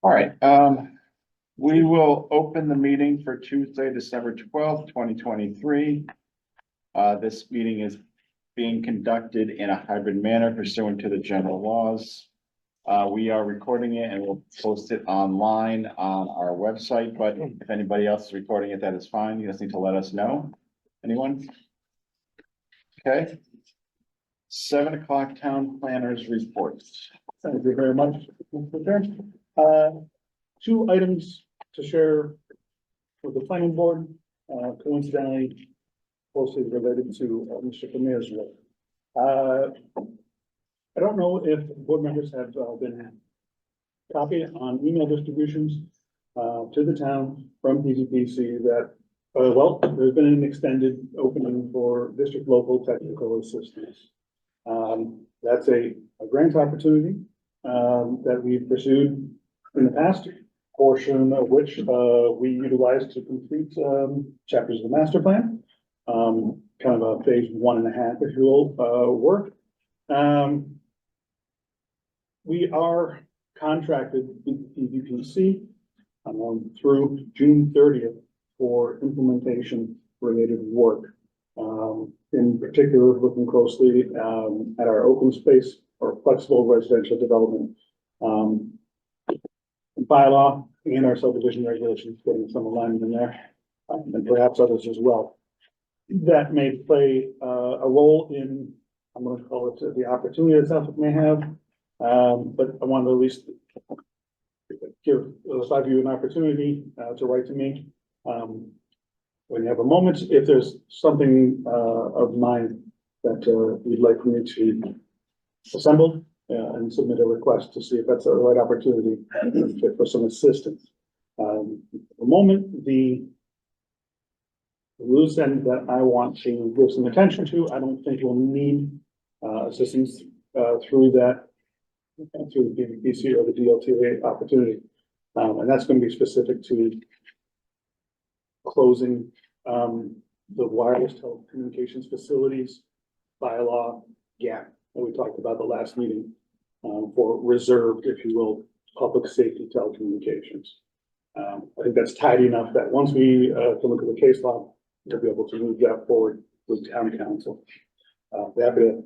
All right, we will open the meeting for Tuesday, December 2023. This meeting is being conducted in a hybrid manner pursuant to the general laws. We are recording it and we'll post it online on our website, but if anybody else is recording it, that is fine. You just need to let us know. Anyone? Okay. 7 o'clock town planners reports. Thank you very much, Mr. Chair. Two items to share with the planning board, coincidentally closely related to Mr. Premier's work. I don't know if board members have been copied on email distributions to the town from PZPC that, well, there's been an extended opening for district local technical assistance. That's a grant opportunity that we've pursued in the past, portion of which we utilized to complete chapters of the master plan, kind of a phase 1.5, if you will, work. We are contracted with PVPC through June 30th for implementation related work. In particular, looking closely at our open space or flexible residential development bylaw and our subdivision regulations, getting some alignment in there, and perhaps others as well. That may play a role in, I'm going to call it the opportunity that Southwick may have, but I want to at least give those of you an opportunity to write to me. When you have a moment, if there's something of mine that you'd like me to assemble and submit a request to see if that's the right opportunity for some assistance. At the moment, the loose end that I want to give some attention to, I don't think we'll need assistance through that, through the PVPC or the DLTA opportunity. And that's going to be specific to closing the wireless telecommunications facilities bylaw gap that we talked about the last meeting for reserved, if you will, public safety telecommunications. I think that's tidy enough that once we can look at the case law, we'll be able to move that forward with town council. We're happy to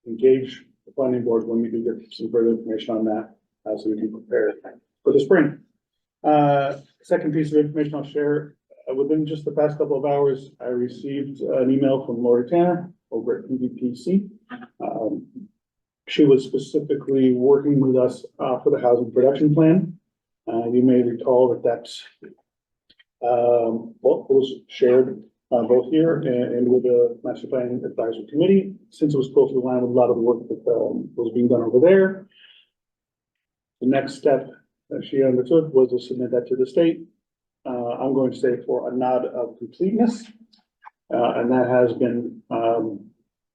engage the planning board when we do get some further information on that, so we can prepare for the spring. Second piece of information I'll share, within just the past couple of hours, I received an email from Lori Tanner over at PVPC. She was specifically working with us for the housing production plan. You may recall that well, it was shared both here and with the Master Plan Advisory Committee, since it was closely aligned with a lot of the work that was being done over there. The next step that she undertook was to submit that to the state. I'm going to say for a nod of completeness, and that has been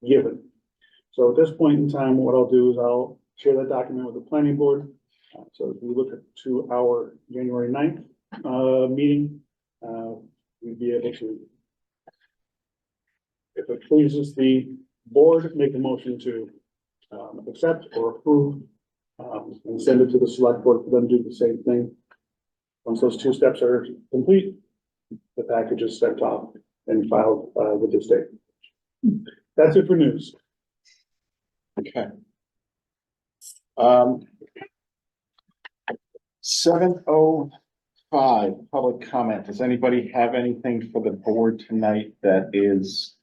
given. So at this point in time, what I'll do is I'll share that document with the planning board. So if we look to our January 9th meeting, we'd be able to, if it pleases the board, make a motion to accept or approve and send it to the select board for them to do the same thing. Once those two steps are complete, the package is sent off and filed with the state. That's it for news. Okay. 7:05 public comment. Does anybody have anything for the board tonight that is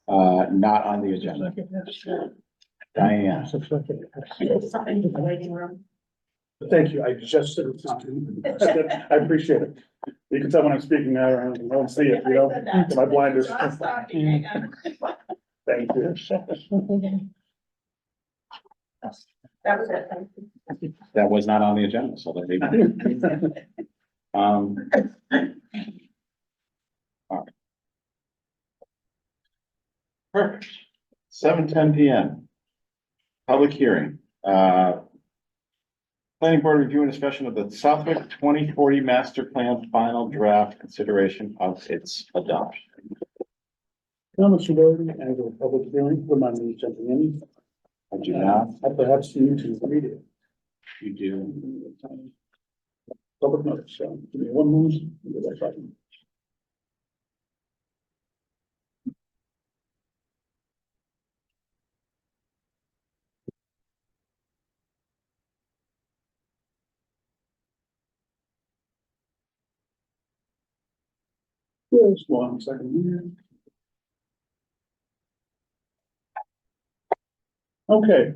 not on the agenda? Diane. Thank you. I just said it. I appreciate it. You can tell when I'm speaking now, I don't see it, you know, my blinders. Thank you. That was it. Thank you. That was not on the agenda, so that they. All right. Perfect. 7:10 PM. Public hearing. Planning board review and discussion of the Southwick 2040 master plan final draft consideration of its adoption. Comments regarding as a public hearing, remind me jumping in. I do not. I perhaps need to read it. You do. Public notice, so give me one moment. I'll get that button. Just 1 second here. Okay.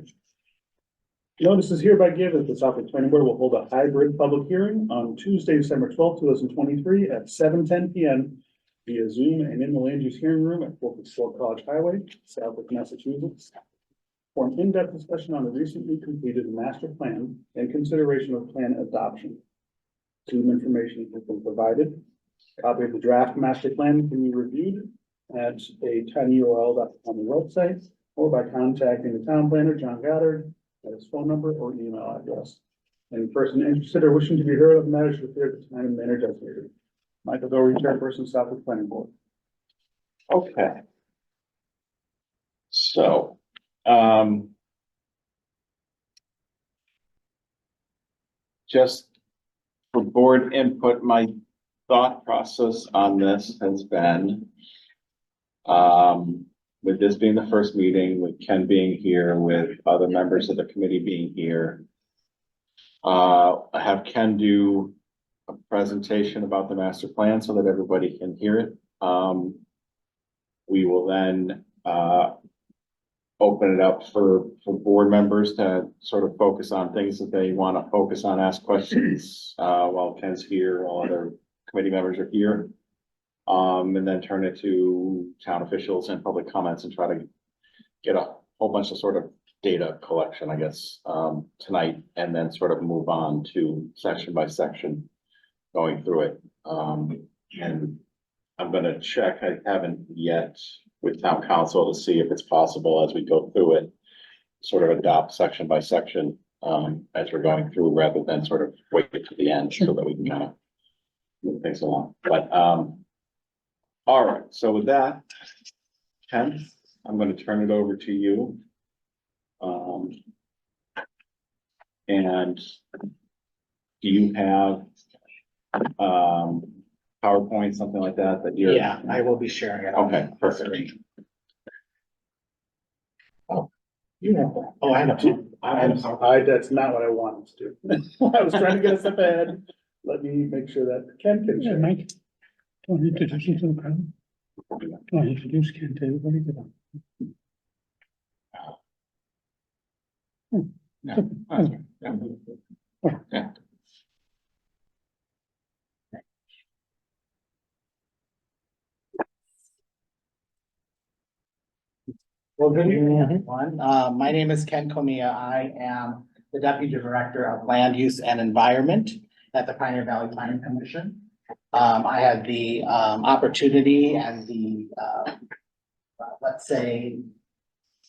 Notice is hereby given that the Southwick Planning Board will hold a hybrid public hearing on Tuesday, December 12th, 2023 at 7:10 PM via Zoom and in the land use hearing room at 454 College Highway, Southwick, Massachusetts, for an in-depth discussion on the recently completed master plan and consideration of plan adoption. Zoom information has been provided. Copy of the draft master plan can be reviewed at a tinyurl on the website or by contacting the town planner, John Goddard, at his phone number or email address. Any person interested or wishing to be heard of the matter should appear at the time and manner designated. Michael Doherty, Chairperson, Southwick Planning Board. Okay. So, just for board input, my thought process on this has been, with this being the first meeting, with Ken being here, with other members of the committee being here, have Ken do a presentation about the master plan so that everybody can hear it. We will then, open it up for board members to sort of focus on things that they want to focus on, ask questions, while Ken's here, while other committee members are here. And then turn it to town officials and public comments and try to get a whole bunch of sort of data collection, I guess, tonight, and then sort of move on to section by section, going through it. And I'm gonna check, I haven't yet with town council to see if it's possible as we go through it, sort of adopt section by section, as we're going through, rather than sort of wait to the end so that we can kind of move things along. But, all right, so with that, Ken, I'm gonna turn it over to you. And do you have, PowerPoint, something like that, that you're? Yeah, I will be sharing it. Okay, perfect. Oh, you know, oh, I know. That's not what I wanted to do. I was trying to get us up ahead. Let me make sure that Ken can Yeah, share. Mike, do I introduce you to the crowd? Do I introduce Ken to everybody? Yeah. Well, good evening, everyone. My name is Ken Comia. I am the Deputy Director of Land Use and Environment at the Pioneer Valley Planning Commission. I had the opportunity and the, let's say,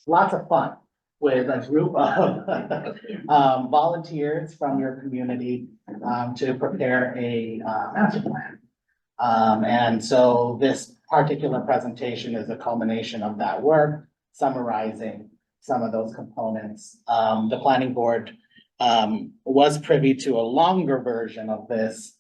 lots of fun with a group of volunteers from your community to prepare a master plan. And so this particular presentation is a culmination of that work, summarizing some of those components. The planning board was privy to a longer version of this,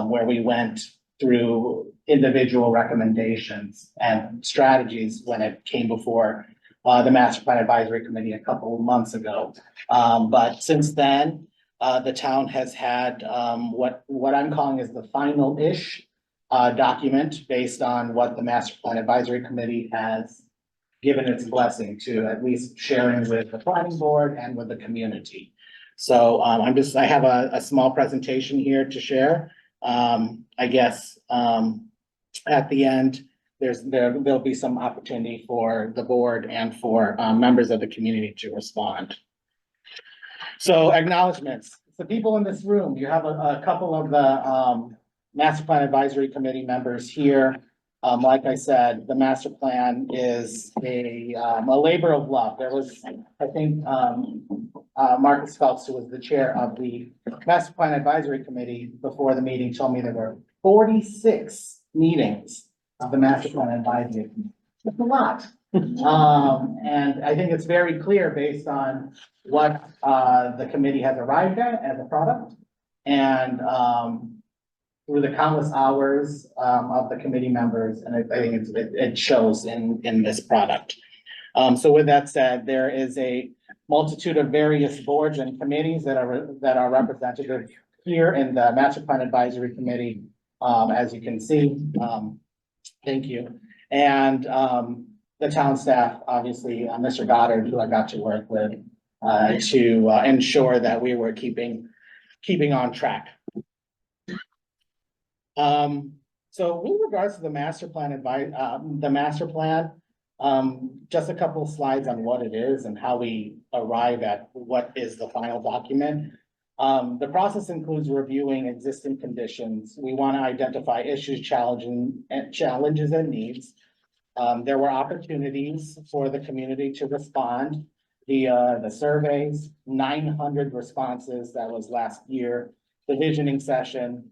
where we went through individual recommendations and strategies when it came before the Master Plan Advisory Committee a couple of months ago. But since then, the town has had what I'm calling is the final-ish document based on what the Master Plan Advisory Committee has given its blessing to, at least sharing with the planning board and with the community. So I have a small presentation here to share. I guess at the end, there'll be some opportunity for the board and for members of the community to respond. So acknowledgements. The people in this room, you have a couple of the Master Plan Advisory Committee members here. Like I said, the master plan is a labor of love. There was, I think, Marcus Phelps, who was the chair of the Master Plan Advisory Committee before the meeting, told me there were 46 meetings of the Master Plan Advisory Committee. It's a lot. And I think it's very clear based on what, the committee has arrived at as a product. And, through the countless hours, of the committee members, and I think it shows in this product. So with that said, there is a multitude of various boards and committees that are represented here in the Master Plan Advisory Committee, as you can see. Thank you. And, the town staff, obviously, Mr. Goddard, who I got to work with, to ensure that we were keeping on track. So with regards to the master plan just a couple of slides on what it is and how we arrive at what is the final document. The process includes reviewing existing conditions. We want to identify issues, challenges and needs. There were opportunities for the community to respond via the surveys, 900 responses. That was last year. The visioning session,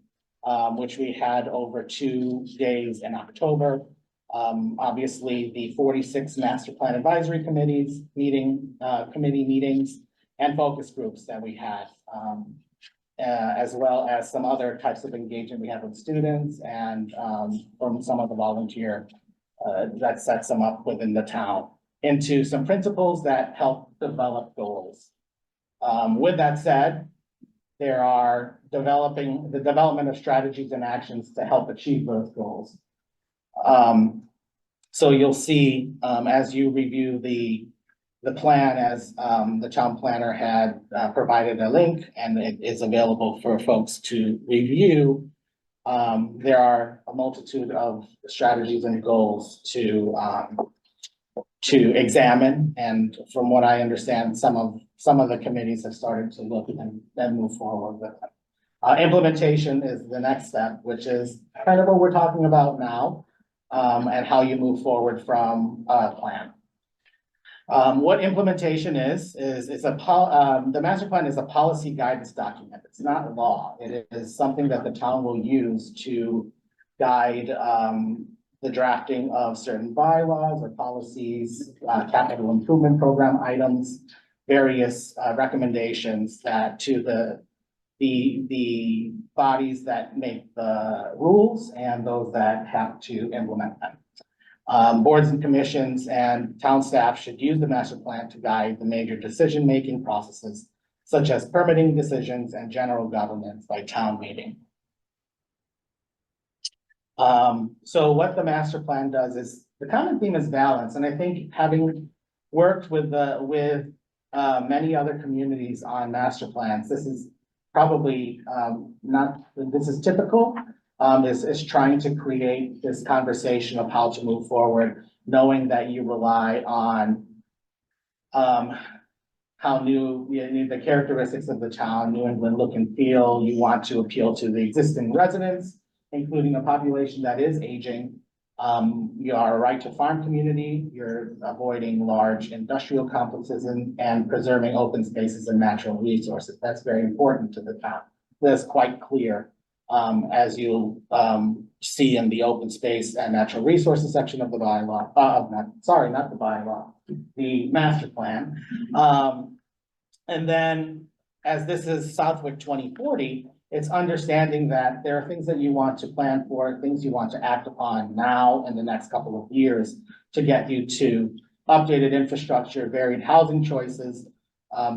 which we had over 2 days in October. Obviously, the 46 master plan advisory committee meetings and focus groups that we had, as well as some other types of engagement we have with students and from some of the volunteer that sets them up within the town into some principles that help develop goals. With that said, there are the development of strategies and actions to help achieve those goals. So you'll see, as you review the plan, as the town planner had provided a link and it is available for folks to review. There are a multitude of strategies and goals to examine, and from what I understand, some of the committees have started to look and then move forward with it. Implementation is the next step, which is kind of what we're talking about now, and how you move forward from a plan. What implementation is the master plan is a policy guidance document. It's not law. It is something that the town will use to guide the drafting of certain bylaws or policies, capital improvement program items, various recommendations that to the bodies that make the rules and those that have to implement them. Boards and commissions and town staff should use the master plan to guide the major decision-making processes, such as permitting decisions and general governance by town meeting. So what the master plan does is, the common theme is balance, and I think having worked with many other communities on master plans, this is probably this is typical. Is trying to create this conversation of how to move forward, knowing that you rely on how the characteristics of the town, New England look and feel. You want to appeal to the existing residents, including a population that is aging. You are a right to farm community. You're avoiding large industrial complexes and preserving open spaces and natural resources. That's very important to the town. That's quite clear. As you'll see in the open space and natural resources section of the bylaw, not the bylaw, the master plan. And then, as this is Southwick 2040, it's understanding that there are things that you want to plan for, things you want to act upon now in the next couple of years to get you to updated infrastructure, varied housing choices,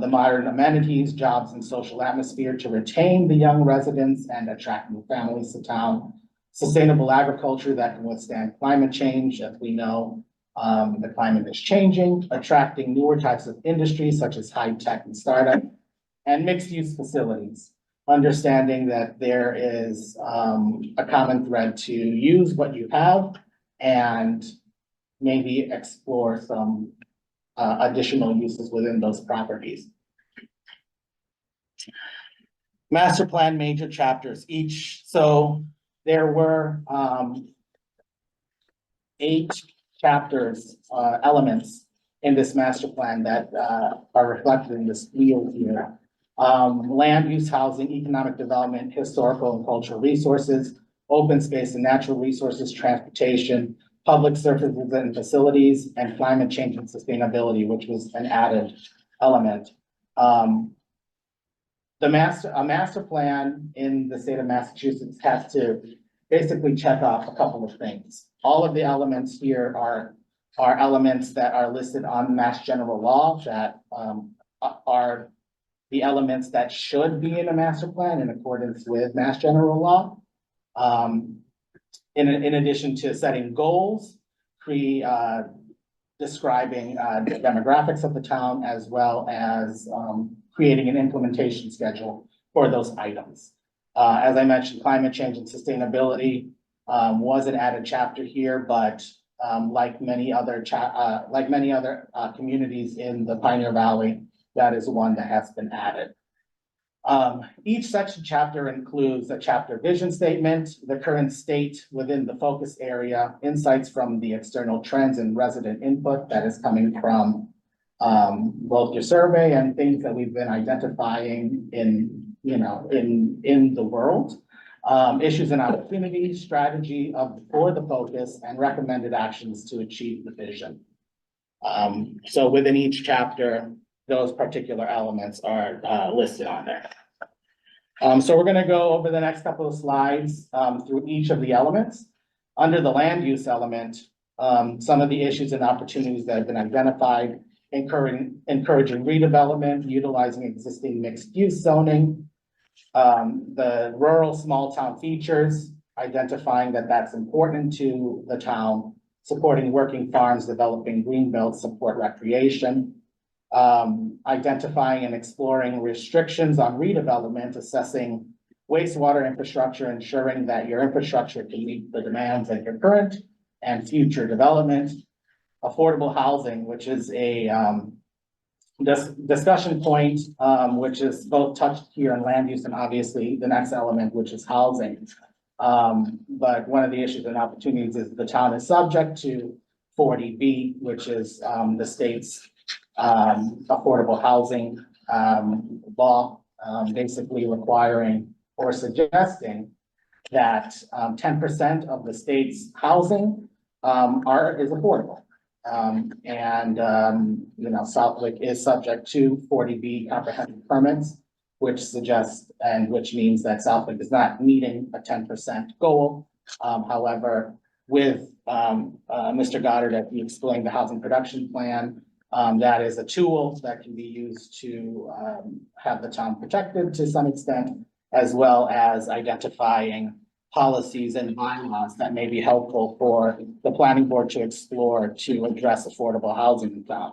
the modern amenities, jobs, and social atmosphere to retain the young residents and attract new families to town. Sustainable agriculture that can withstand climate change, as we know, the climate is changing, attracting newer types of industries such as high tech and startup, and mixed use facilities. Understanding that there is a common thread to use what you have and maybe explore some additional uses within those properties. Master plan major chapters each. So there were 8 chapters, elements in this master plan that are reflected in this wheel here. Land use, housing, economic development, historical and cultural resources, open space and natural resources, transportation, public surfaces and facilities, and climate change and sustainability, which was an added element. A master plan in the state of Massachusetts has to basically check off a couple of things. All of the elements here are elements that are listed on Mass General Law that are the elements that should be in a master plan in accordance with Mass General Law. In addition to setting goals, describing the demographics of the town, as well as creating an implementation schedule for those items. As I mentioned, climate change and sustainability was an added chapter here, but like many other communities in the Pioneer Valley, that is one that has been added. Each section chapter includes a chapter vision statement, the current state within the focus area, insights from the external trends and resident input that is coming from both your survey and things that we've been identifying in the world. Issues and opportunities, strategy for the focus, and recommended actions to achieve the vision. So within each chapter, those particular elements are listed on there. So we're gonna go over the next couple of slides through each of the elements. Under the land use element, some of the issues and opportunities that have been identified, encouraging redevelopment, utilizing existing mixed use zoning, the rural small town features, identifying that that's important to the town, supporting working farms, developing green belts, support recreation, identifying and exploring restrictions on redevelopment, assessing wastewater infrastructure, ensuring that your infrastructure can meet the demands of your current and future development, affordable housing, which is a discussion point, which is both touched here on land use and obviously the next element, which is housing. But one of the issues and opportunities is the town is subject to 40B, which is the state's affordable housing law, basically requiring or suggesting that 10% of the state's housing is affordable. Southwick is subject to 40B comprehensive permits, which means that Southwick is not meeting a 10% goal. However, with Mr. Goddard, as he explained, the housing production plan, that is a tool that can be used to have the town protected to some extent, as well as identifying policies and bylaws that may be helpful for the planning board to explore to address affordable housing in town.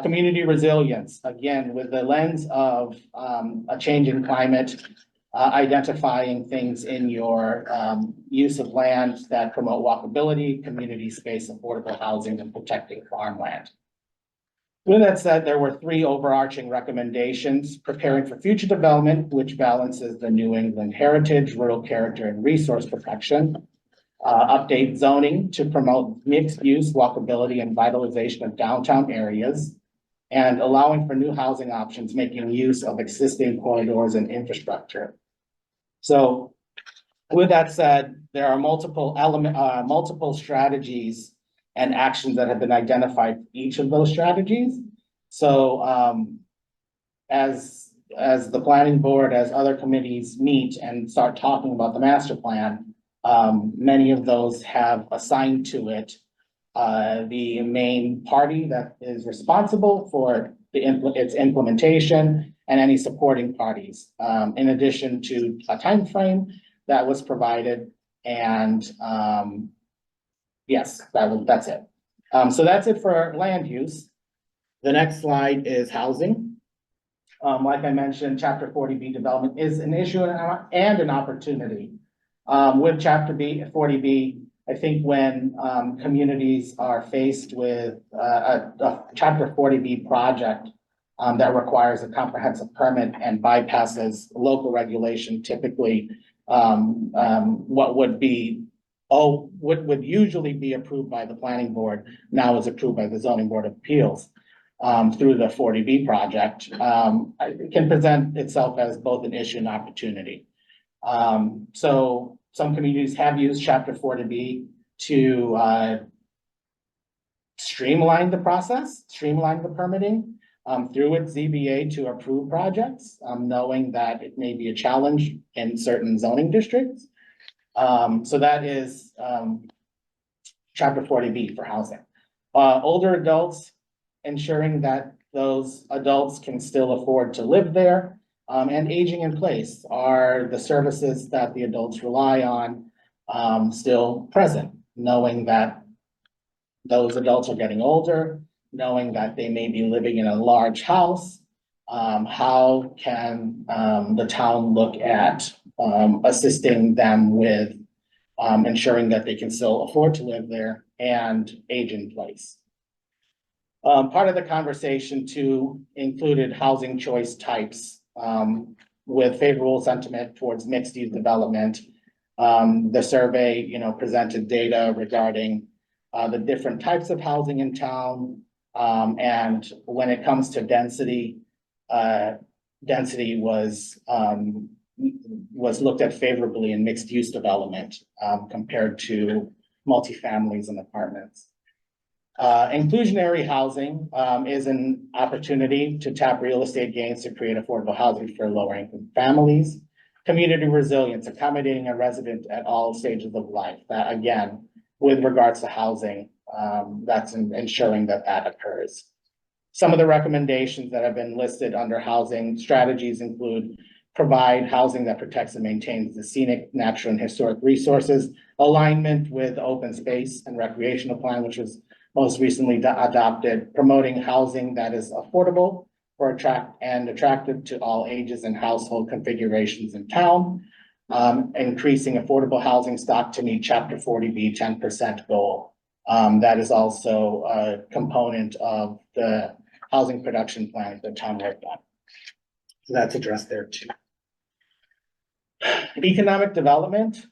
Community resilience, again, with the lens of a change in climate, identifying things in your use of land that promote walkability, community space, affordable housing, and protecting farmland. With that said, there were three overarching recommendations: preparing for future development, which balances the New England heritage, rural character, and resource protection. Update zoning to promote mixed use, walkability, and vitalization of downtown areas, and allowing for new housing options, making use of existing corridors and infrastructure. So with that said, there are multiple strategies and actions that have been identified for each of those strategies. So as the planning board, as other committees meet and start talking about the master plan, many of those have assigned to it the main party that is responsible for its implementation and any supporting parties, in addition to a time frame that was provided. And yes, that's it. So that's it for land use. The next slide is housing. Like I mentioned, Chapter 40B development is an issue and an opportunity. With Chapter 40B, I think when communities are faced with a Chapter 40B project that requires a comprehensive permit and bypasses local regulation, typically what would usually be approved by the planning board now is approved by the zoning board of appeals through the 40B project. It can present itself as both an issue and opportunity. So some communities have used Chapter 40B to streamline the process, streamline the permitting through its ZBA to approve projects, knowing that it may be a challenge in certain zoning districts. So that is chapter 40B for housing. Older adults, ensuring that those adults can still afford to live there. And aging in place, are the services that the adults rely on still present, knowing that those adults are getting older, knowing that they may be living in a large house. How can the town look at assisting them with ensuring that they can still afford to live there and age in place? Part of the conversation too included housing choice types with favorable sentiment towards mixed use development. The survey, presented data regarding the different types of housing in town. And when it comes to density, density was looked at favorably in mixed use development compared to multifamilies and apartments. Inclusionary housing is an opportunity to tap real estate gains to create affordable housing for lower income families. Community resilience, accommodating a resident at all stages of life. That again, with regards to housing, that's ensuring that that occurs. Some of the recommendations that have been listed under housing strategies include provide housing that protects and maintains the scenic, natural, and historic resources, alignment with open space and recreational plan, which was most recently adopted, promoting housing that is affordable for attractive to all ages and household configurations in town, increasing affordable housing stock to meet Chapter 40B 10% goal. That is also a component of the housing production plan that the town worked on. So that's addressed there too. Economic development.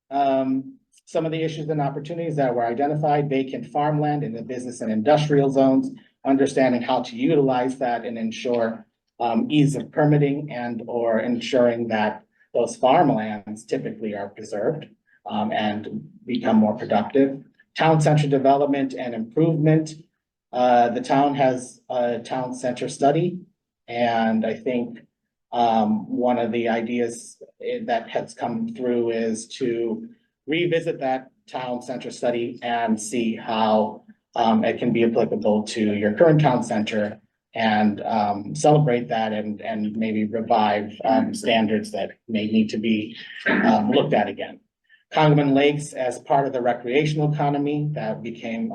Some of the issues and opportunities that were identified: vacant farmland in the business and industrial zones, understanding how to utilize that and ensure ease of permitting and or ensuring that those farmlands typically are preserved and become more productive. Town center development and improvement. The town has a town center study, and I think one of the ideas that has come through is to revisit that town center study and see how it can be applicable to your current town center and celebrate that and maybe revive standards that may need to be looked at again. Congamon Lakes as part of the recreational economy, that became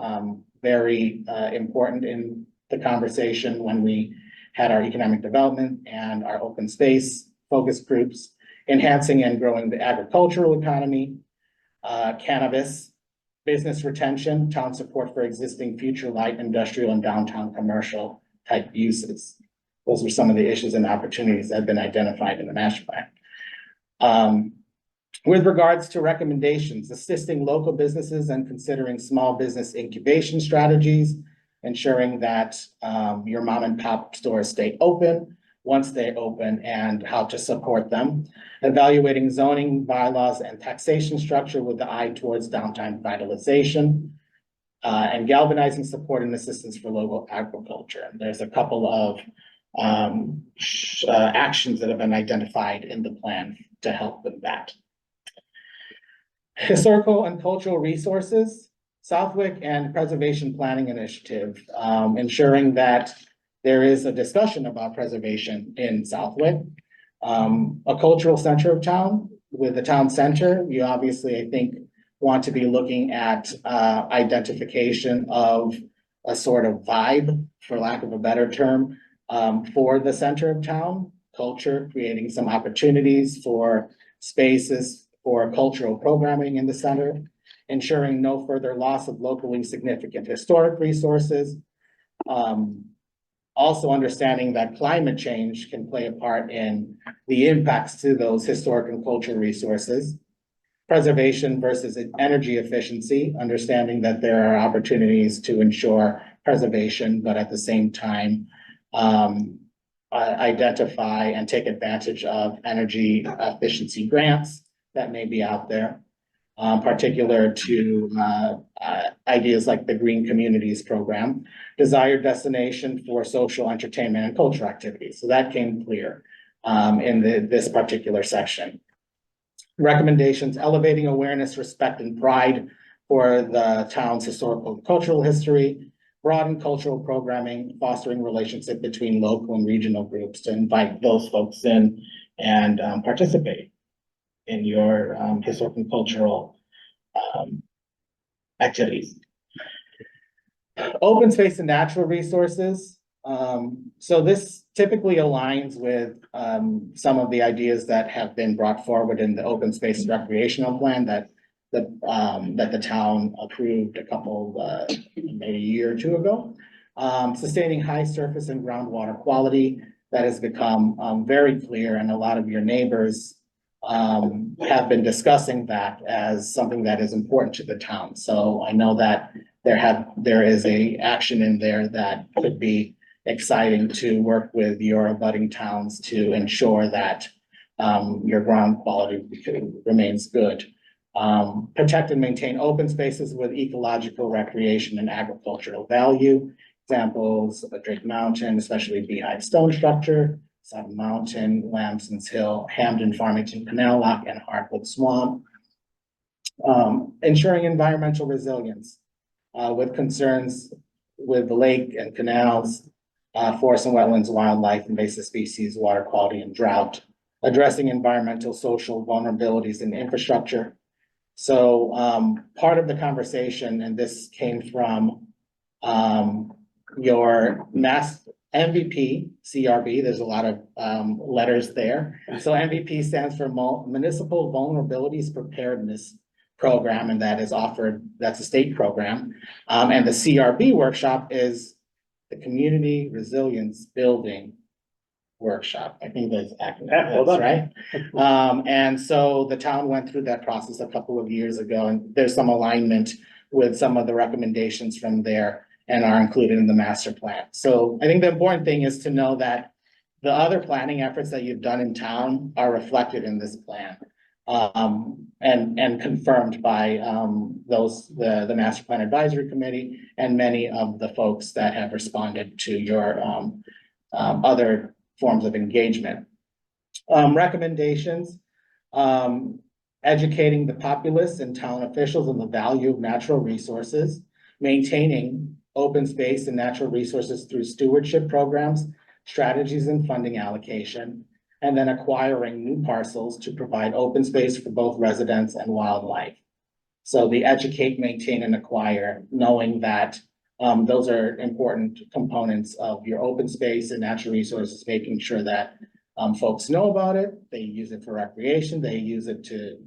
very important in the conversation when we had our economic development and our open space focus groups. Enhancing and growing the agricultural economy, cannabis, business retention, town support for existing future light industrial and downtown commercial type uses. Those were some of the issues and opportunities that have been identified in the master plan. With regards to recommendations, assisting local businesses and considering small business incubation strategies, ensuring that your mom and pop stores stay open once they open and how to support them. Evaluating zoning bylaws and taxation structure with the eye towards downtown vitalization. And galvanizing support and assistance for local agriculture. There's a couple of actions that have been identified in the plan to help with that. Historical and cultural resources, Southwick and Preservation Planning Initiative, ensuring that there is a discussion about preservation in Southwick. A cultural center of town. With the town center, you obviously, I think, want to be looking at identification of a sort of vibe, for lack of a better term, for the center of town. Culture, creating some opportunities for spaces for cultural programming in the center, ensuring no further loss of locally significant historic resources. Also understanding that climate change can play a part in the impacts to those historic and cultural resources. Preservation versus energy efficiency, understanding that there are opportunities to ensure preservation, but at the same time, identify and take advantage of energy efficiency grants that may be out there. particular to, ideas like the Green Communities Program, desired destination for social entertainment and cultural activities. So that came clear, in this particular section. Recommendations: elevating awareness, respect, and pride for the town's historical and cultural history, broaden cultural programming, fostering relationship between local and regional groups to invite those folks in and participate in your historical and cultural activities. Open space and natural resources. So this typically aligns with some of the ideas that have been brought forward in the open space recreational plan that the town approved a couple, maybe a year or two ago. Sustaining high surface and groundwater quality, that has become very clear, and a lot of your neighbors have been discussing that as something that is important to the town. So I know that there is a action in there that could be exciting to work with your abutting towns to ensure that your ground quality remains good. Protect and maintain open spaces with ecological, recreation, and agricultural value. Examples: Drake Mountain, especially Beehive Stone Structure, South Mountain, Lamson's Hill, Hamden, Farmington Canal Lock, and Hardwood Swamp. Ensuring environmental resilience with concerns with the lake and canals, forests and wetlands, wildlife, invasive species, water quality, and drought. Addressing environmental, social vulnerabilities in infrastructure. So part of the conversation, and this came from your Mass MVP, CRB, there's a lot of letters there. So MVP stands for Municipal Vulnerabilities Preparedness Program, and that is offered, that's a state program. And the CRB workshop is the Community Resilience Building Workshop. I think that's accurate, Well done. right? And so the town went through that process a couple of years ago, and there's some alignment with some of the recommendations from there and are included in the master plan. So I think the important thing is to know that the other planning efforts that you've done in town are reflected in this plan. And confirmed by the Master Plan Advisory Committee and many of the folks that have responded to your other forms of engagement. Recommendations: educating the populace and town officials on the value of natural resources, maintaining open space and natural resources through stewardship programs, strategies, and funding allocation, and then acquiring new parcels to provide open space for both residents and wildlife. So the educate, maintain, and acquire, knowing that those are important components of your open space and natural resources, making sure that folks know about it, they use it for recreation, they use it to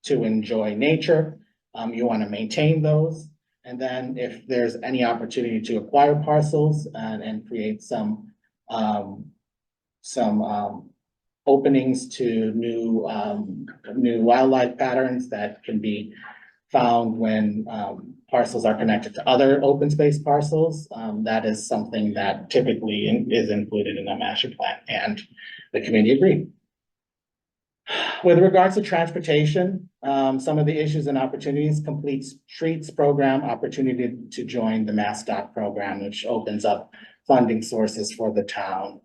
enjoy nature. You want to maintain those. And then if there's any opportunity to acquire parcels and create some openings to new wildlife patterns that can be found when parcels are connected to other open space parcels. That is something that typically is included in a master plan, and the committee agreed. With regards to transportation, some of the issues and opportunities: complete streets program, opportunity to join the MassDOT program, which opens up funding sources for the town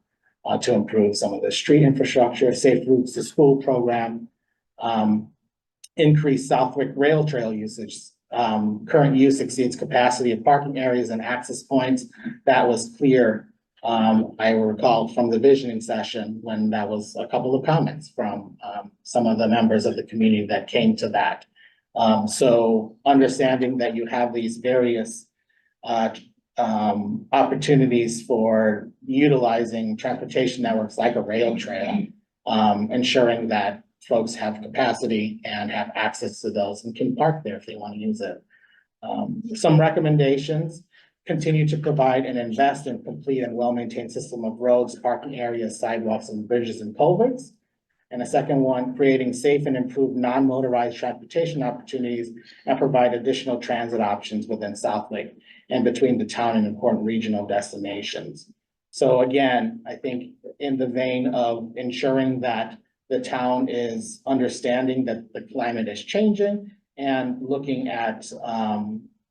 to improve some of the street infrastructure. Safe routes to school program, increase Southwick Rail Trail usage. Current use exceeds capacity of parking areas and access points. That was clear. I recall from the visioning session when that was a couple of comments from some of the members of the community that came to that. So understanding that you have these various opportunities for utilizing transportation networks like a rail trail, ensuring that folks have capacity and have access to those and can park there if they want to use it. Some recommendations: continue to provide and invest in complete and well-maintained system of roads, parking areas, sidewalks, and bridges and culverts. And a second one: creating safe and improved non-motorized transportation opportunities and provide additional transit options within Southlake and between the town and important regional destinations. So again, I think in the vein of ensuring that the town is understanding that the climate is changing and looking at,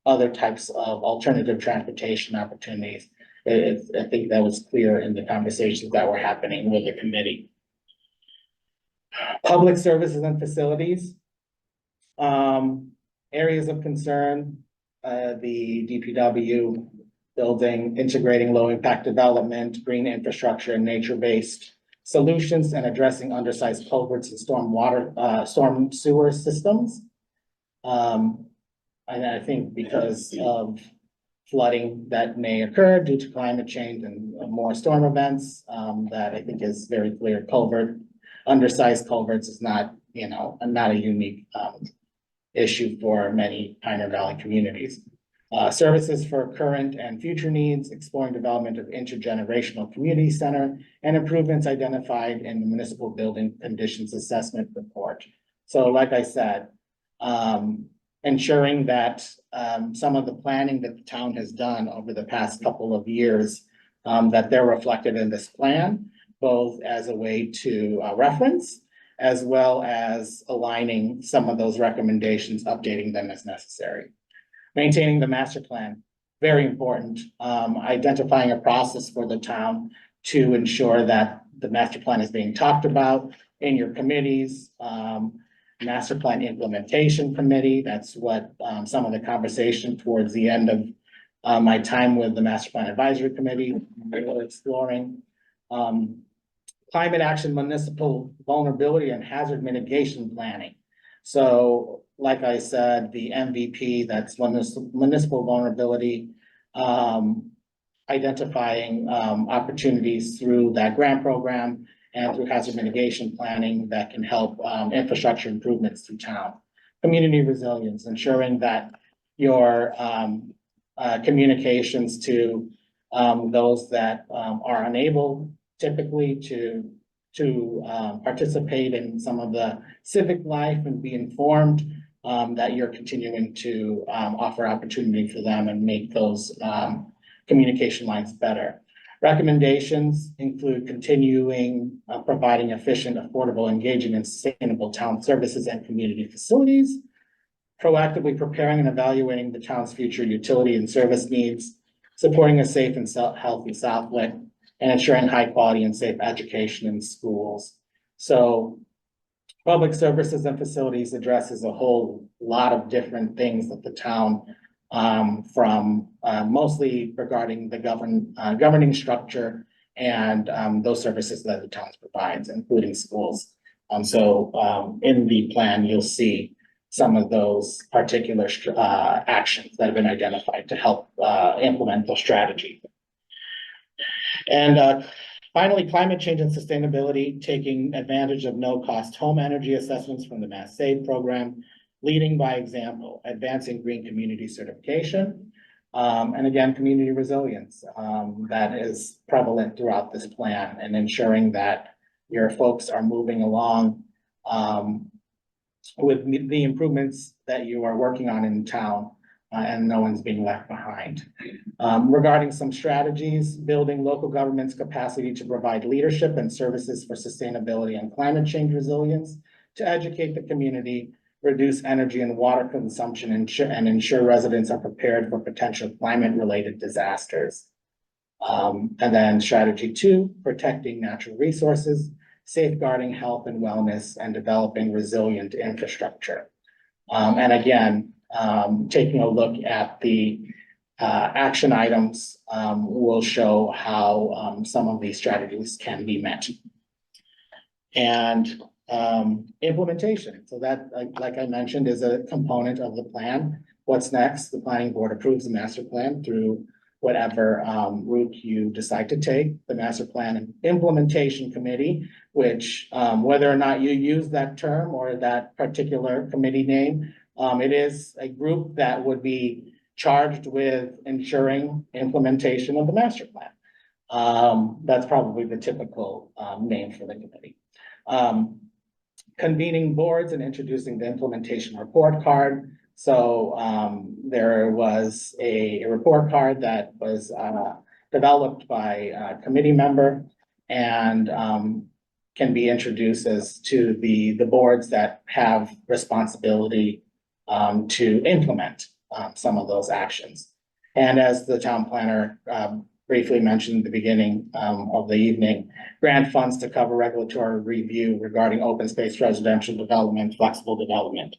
other types of alternative transportation opportunities. I think that was clear in the conversations that were happening with the committee. Public services and facilities. Areas of concern, the DPW building, integrating low impact development, green infrastructure and nature-based solutions, and addressing undersized culverts and storm sewer systems. And I think because of flooding that may occur due to climate change and more storm events, that I think is very clear. Undersized culverts is not, not a unique, issue for many Pioneer Valley communities. Services for current and future needs, exploring development of intergenerational community center, and improvements identified in the municipal building conditions assessment report. So like I said, ensuring that some of the planning that the town has done over the past couple of years, that they're reflected in this plan, both as a way to reference, as well as aligning some of those recommendations, updating them as necessary. Maintaining the master plan, very important. Identifying a process for the town to ensure that the master plan is being talked about in your committees. Master plan implementation committee, that's what some of the conversation towards the end of my time with the master plan advisory committee, we were exploring. Climate action, municipal vulnerability and hazard mitigation planning. So like I said, the MVP, that's municipal vulnerability, identifying opportunities through that grant program and through hazard mitigation planning that can help infrastructure improvements through town. Community resilience, ensuring that your communications to those that are unable typically to participate in some of the civic life and be informed, that you're continuing to offer opportunity for them and make those communication lines better. Recommendations include continuing providing efficient, affordable, engaging, and sustainable town services and community facilities, proactively preparing and evaluating the town's future utility and service needs, supporting a safe and healthy Southwick, and ensuring high quality and safe education in schools. So public services and facilities addresses a whole lot of different things that the town, from mostly regarding the governing structure and those services that the town provides, including schools. So in the plan, you'll see some of those particular actions that have been identified to help implement those strategies. And finally, climate change and sustainability, taking advantage of no-cost home energy assessments from the Mass Save program, leading by example, advancing green community certification, and again, community resilience that is prevalent throughout this plan, and ensuring that your folks are moving along with the improvements that you are working on in town, and no one's being left behind. Regarding some strategies, building local government's capacity to provide leadership and services for sustainability and climate change resilience, to educate the community, reduce energy and water consumption, and ensure residents are prepared for potential climate-related disasters. And then strategy 2, protecting natural resources, safeguarding health and wellness, and developing resilient infrastructure. And again, taking a look at the action items will show how some of these strategies can be met. And implementation. So that, like I mentioned, is a component of the plan. What's next? The planning board approves the master plan through whatever route you decide to take. The master plan and implementation committee, which whether or not you use that term or that particular committee name, it is a group that would be charged with ensuring implementation of the master plan. That's probably the typical name for the committee. Convening boards and introducing the implementation report card. So there was a report card that was developed by a committee member, and can be introduced as to the boards that have responsibility to implement some of those actions. And as the town planner briefly mentioned at the beginning of the evening, grant funds to cover regulatory review regarding open space residential development, flexible development.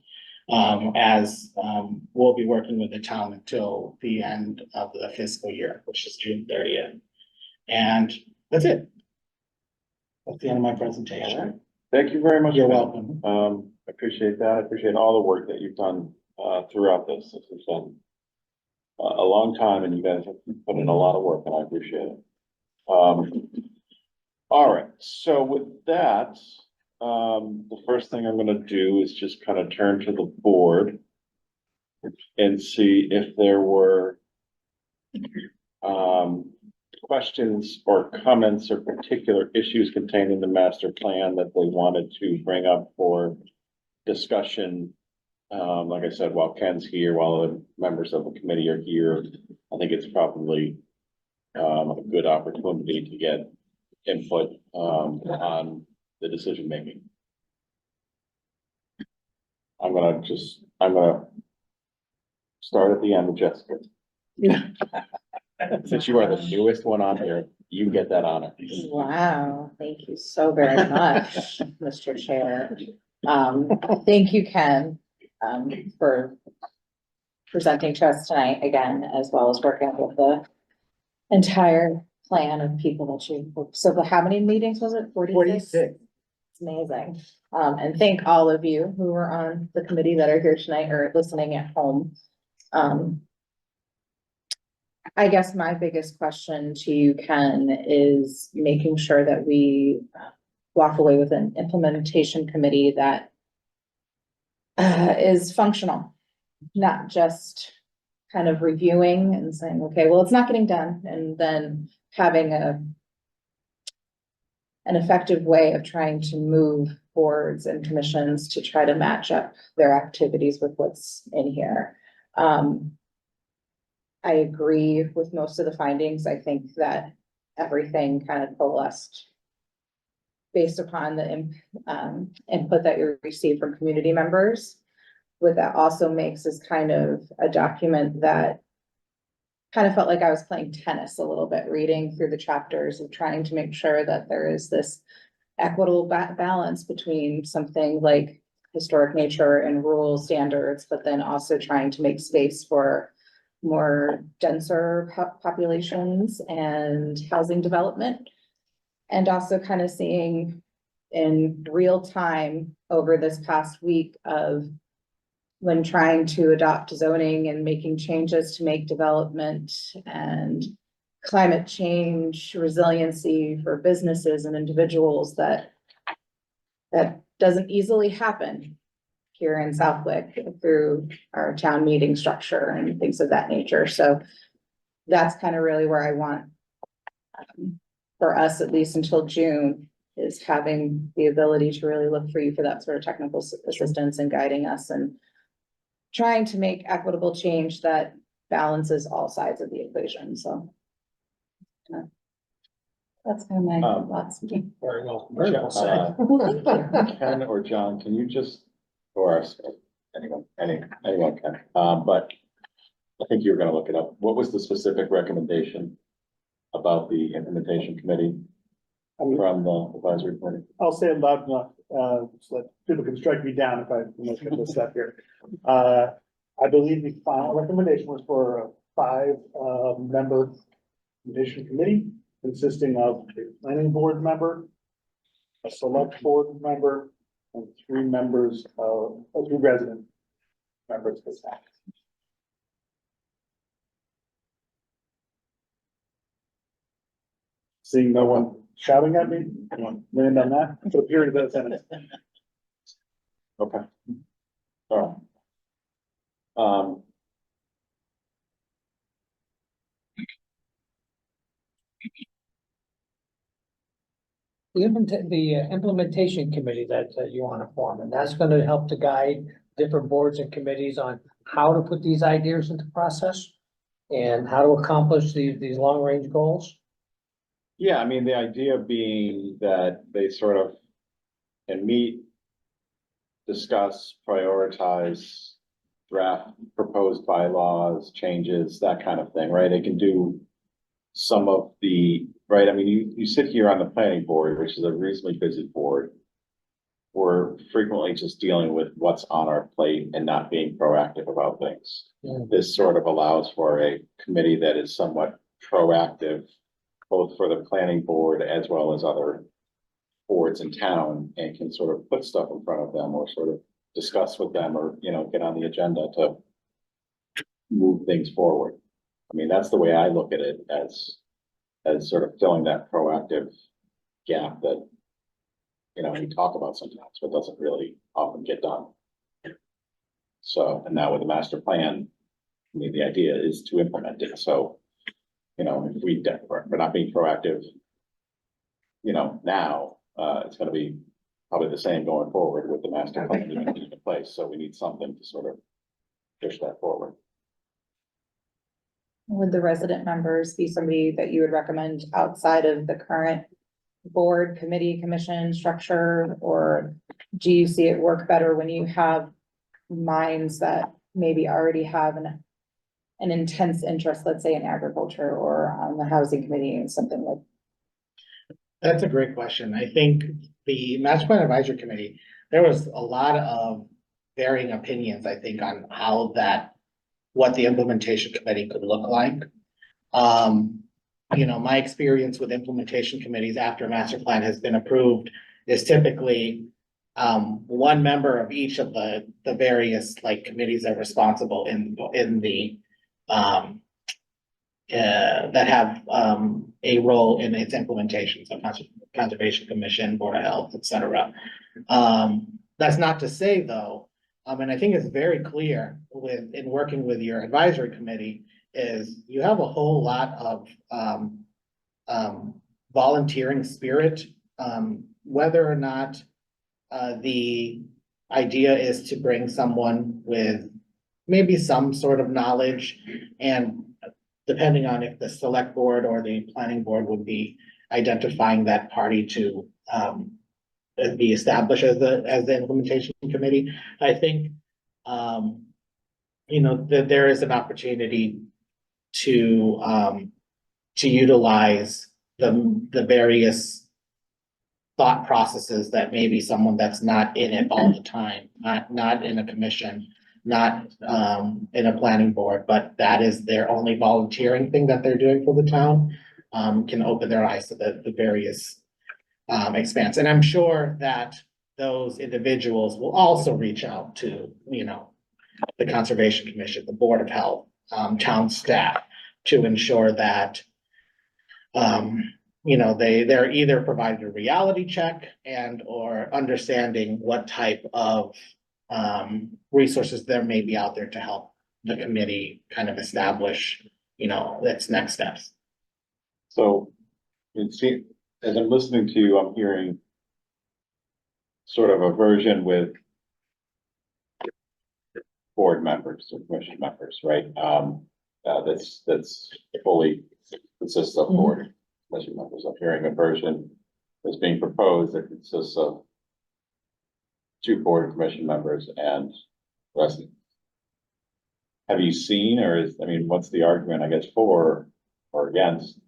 As we'll be working with the town until the end of the fiscal year, which is June 30th. And that's it. That's the end of my presentation. Thank you very much. You're Ken. welcome. I appreciate that. I appreciate all the work that you've done, throughout this. This has been a long time and you guys have put in a lot of work and I appreciate it. All right, so with that, the first thing I'm gonna do is just kind of turn to the board and see if there were questions or comments or particular issues contained in the master plan that they wanted to bring up for discussion. Like I said, while Ken's here, while the members of the committee are here, I think it's probably a good opportunity to get input on the decision making. I'm gonna start at the end with Jessica. Since you are the newest one on here, you get that honor. Wow, thank you so very much, Mr. Chair. Thank you, Ken, for presenting to us tonight again, as well as working with the entire plan of people that you, so how many meetings was it? 46? It's amazing. And thank all of you who are on the committee that are here tonight or listening at home. I guess my biggest question to you, Ken, is making sure that we walk away with an implementation committee that is functional, not just kind of reviewing and saying, okay, well, it's not getting done, and then having an effective way of trying to move boards and commissions to try to match up their activities with what's in here. I agree with most of the findings. I think that everything kind of coalesced based upon the input that you received from community members. What that also makes is kind of a document that kind of felt like I was playing tennis a little bit, reading through the chapters and trying to make sure that there is this equitable balance between something like historic nature and rural standards, but then also trying to make space for more denser populations and housing development. And also kind of seeing in real time over this past week of when trying to adopt zoning and making changes to make development and climate change resiliency for businesses and individuals, that doesn't easily happen here in Southwick through our town meeting structure and things of that nature. So that's kind of really where I want, for us, at least until June, is having the ability to really look for you for that sort of technical assistance and guiding us and trying to make equitable change that balances all sides of the equation. So that's kind of my thoughts. Very well. Ken or John, can you just, or anyone can, but I think you were gonna look it up. What was the specific recommendation about the implementation committee from the advisory committee? I'll say it loud enough, so that people can strike me down if I make a misstep here. I believe the final recommendation was for a 5-member implementation committee consisting of a planning board member, a select board member, and 3 members of, 3 resident members of the staff. Seeing no one shouting at me, land on that for the period of that sentence. Okay. All right. The implementation committee that you want to form, and that's going to help to guide different boards and committees on how to put these ideas into process and how to accomplish these long range goals. Yeah, I mean, the idea being that they sort of and meet, discuss, prioritize, draft proposed bylaws, changes, that kind of thing, right? It can do some of the, right, I mean, you sit here on the planning board, which is a reasonably busy board. We're frequently just dealing with what's on our plate and not being proactive about things. Mm. This sort of allows for a committee that is somewhat proactive, both for the planning board as well as other boards in town, and can sort of put stuff in front of them or sort of discuss with them, or, you know, get on the agenda to move things forward. I mean, that's the way I look at it, as sort of filling that proactive gap that, you know, we talk about sometimes, but doesn't really often get done. So, and now with the master plan, I mean, the idea is to implement it, so, you know, if we're not being proactive, you know, now, it's gonna be probably the same going forward with the master plan in place, so we need something to sort of push that forward. Would the resident members be somebody that you would recommend outside of the current board, committee, commission structure? Or do you see it work better when you have minds that maybe already have an intense interest, let's say in agriculture or on the housing committee and something like? That's a great question. I think the Master Plan Advisory Committee, there was a lot of varying opinions, I think, on how what the implementation committee could look like. You know, my experience with implementation committees after a master plan has been approved is typically one member of each of the various like committees that are responsible in the that have a role in its implementation, so Conservation Commission, Board of Health, et cetera. That's not to say though, and I think it's very clear in working with your advisory committee, is you have a whole lot of volunteering spirit, whether or not the idea is to bring someone with maybe some sort of knowledge, and depending on if the select board or the planning board would be identifying that party to be established as the implementation committee. I think, you know, that there is an opportunity to utilize the various thought processes that maybe someone that's not in it all the time, not in a commission, not in a planning board, but that is their only volunteering thing that they're doing for the town, can open their eyes to the various expanse. And I'm sure that those individuals will also reach out to, you know, the Conservation Commission, the Board of Health, town staff, to ensure that you know, they're either provided a reality check and or understanding what type of resources there may be out there to help the committee kind of establish, you know, its next steps. So, it seems, as I'm listening to you, I'm hearing sort of a version with board members or commission members, right? That's fully consists of board commission members. I'm hearing a version that's being proposed that consists of 2 board and commission members and residents. Have you seen, or is, I mean, what's the argument, I guess, for or against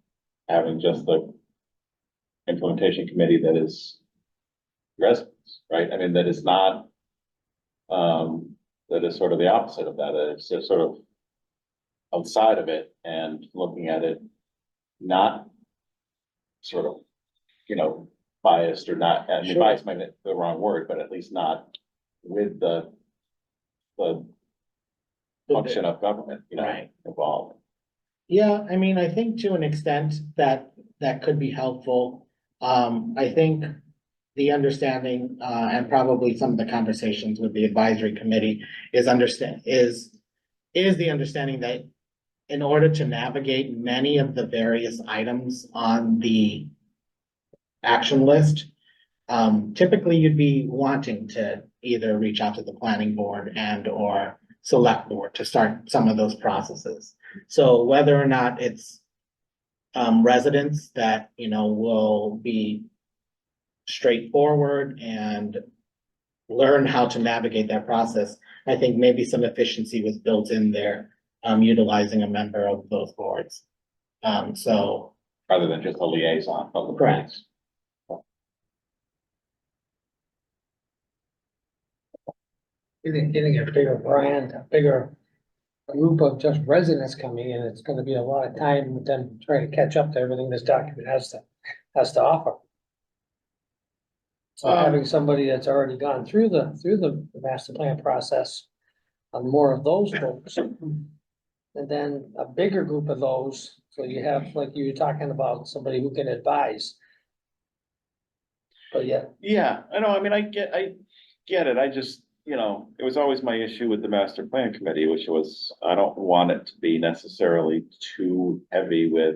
having just the implementation committee that is residents, right? I mean, that is not, that is sort of the opposite of that. It's just sort of outside of it and looking at it, not sort of, you know, biased or not, I mean, Sure. biased might be the wrong word, but at least not with the function of government, you know, Right. involved. Yeah, I mean, I think to an extent that could be helpful. I think the understanding, and probably some of the conversations with the advisory committee is the understanding that in order to navigate many of the various items on the action list, typically you'd be wanting to either reach out to the planning board and or select board to start some of those processes. So whether or not it's residents that, you know, will be straightforward and learn how to navigate that process. I think maybe some efficiency was built in there, utilizing a member of those boards. So, Rather than just a liaison. of the Correct. Getting a bigger brand, a bigger group of just residents coming in, it's gonna be a lot of time with them trying to catch up to everything this document has to offer. So having somebody that's already gone through the master plan process on more of those folks. And then a bigger group of those, so you have, like you were talking about, somebody who can advise. But yeah, Yeah, I know, I mean, I get it, I just, you know, it was always my issue with the master plan committee, which was, I don't want it to be necessarily too heavy with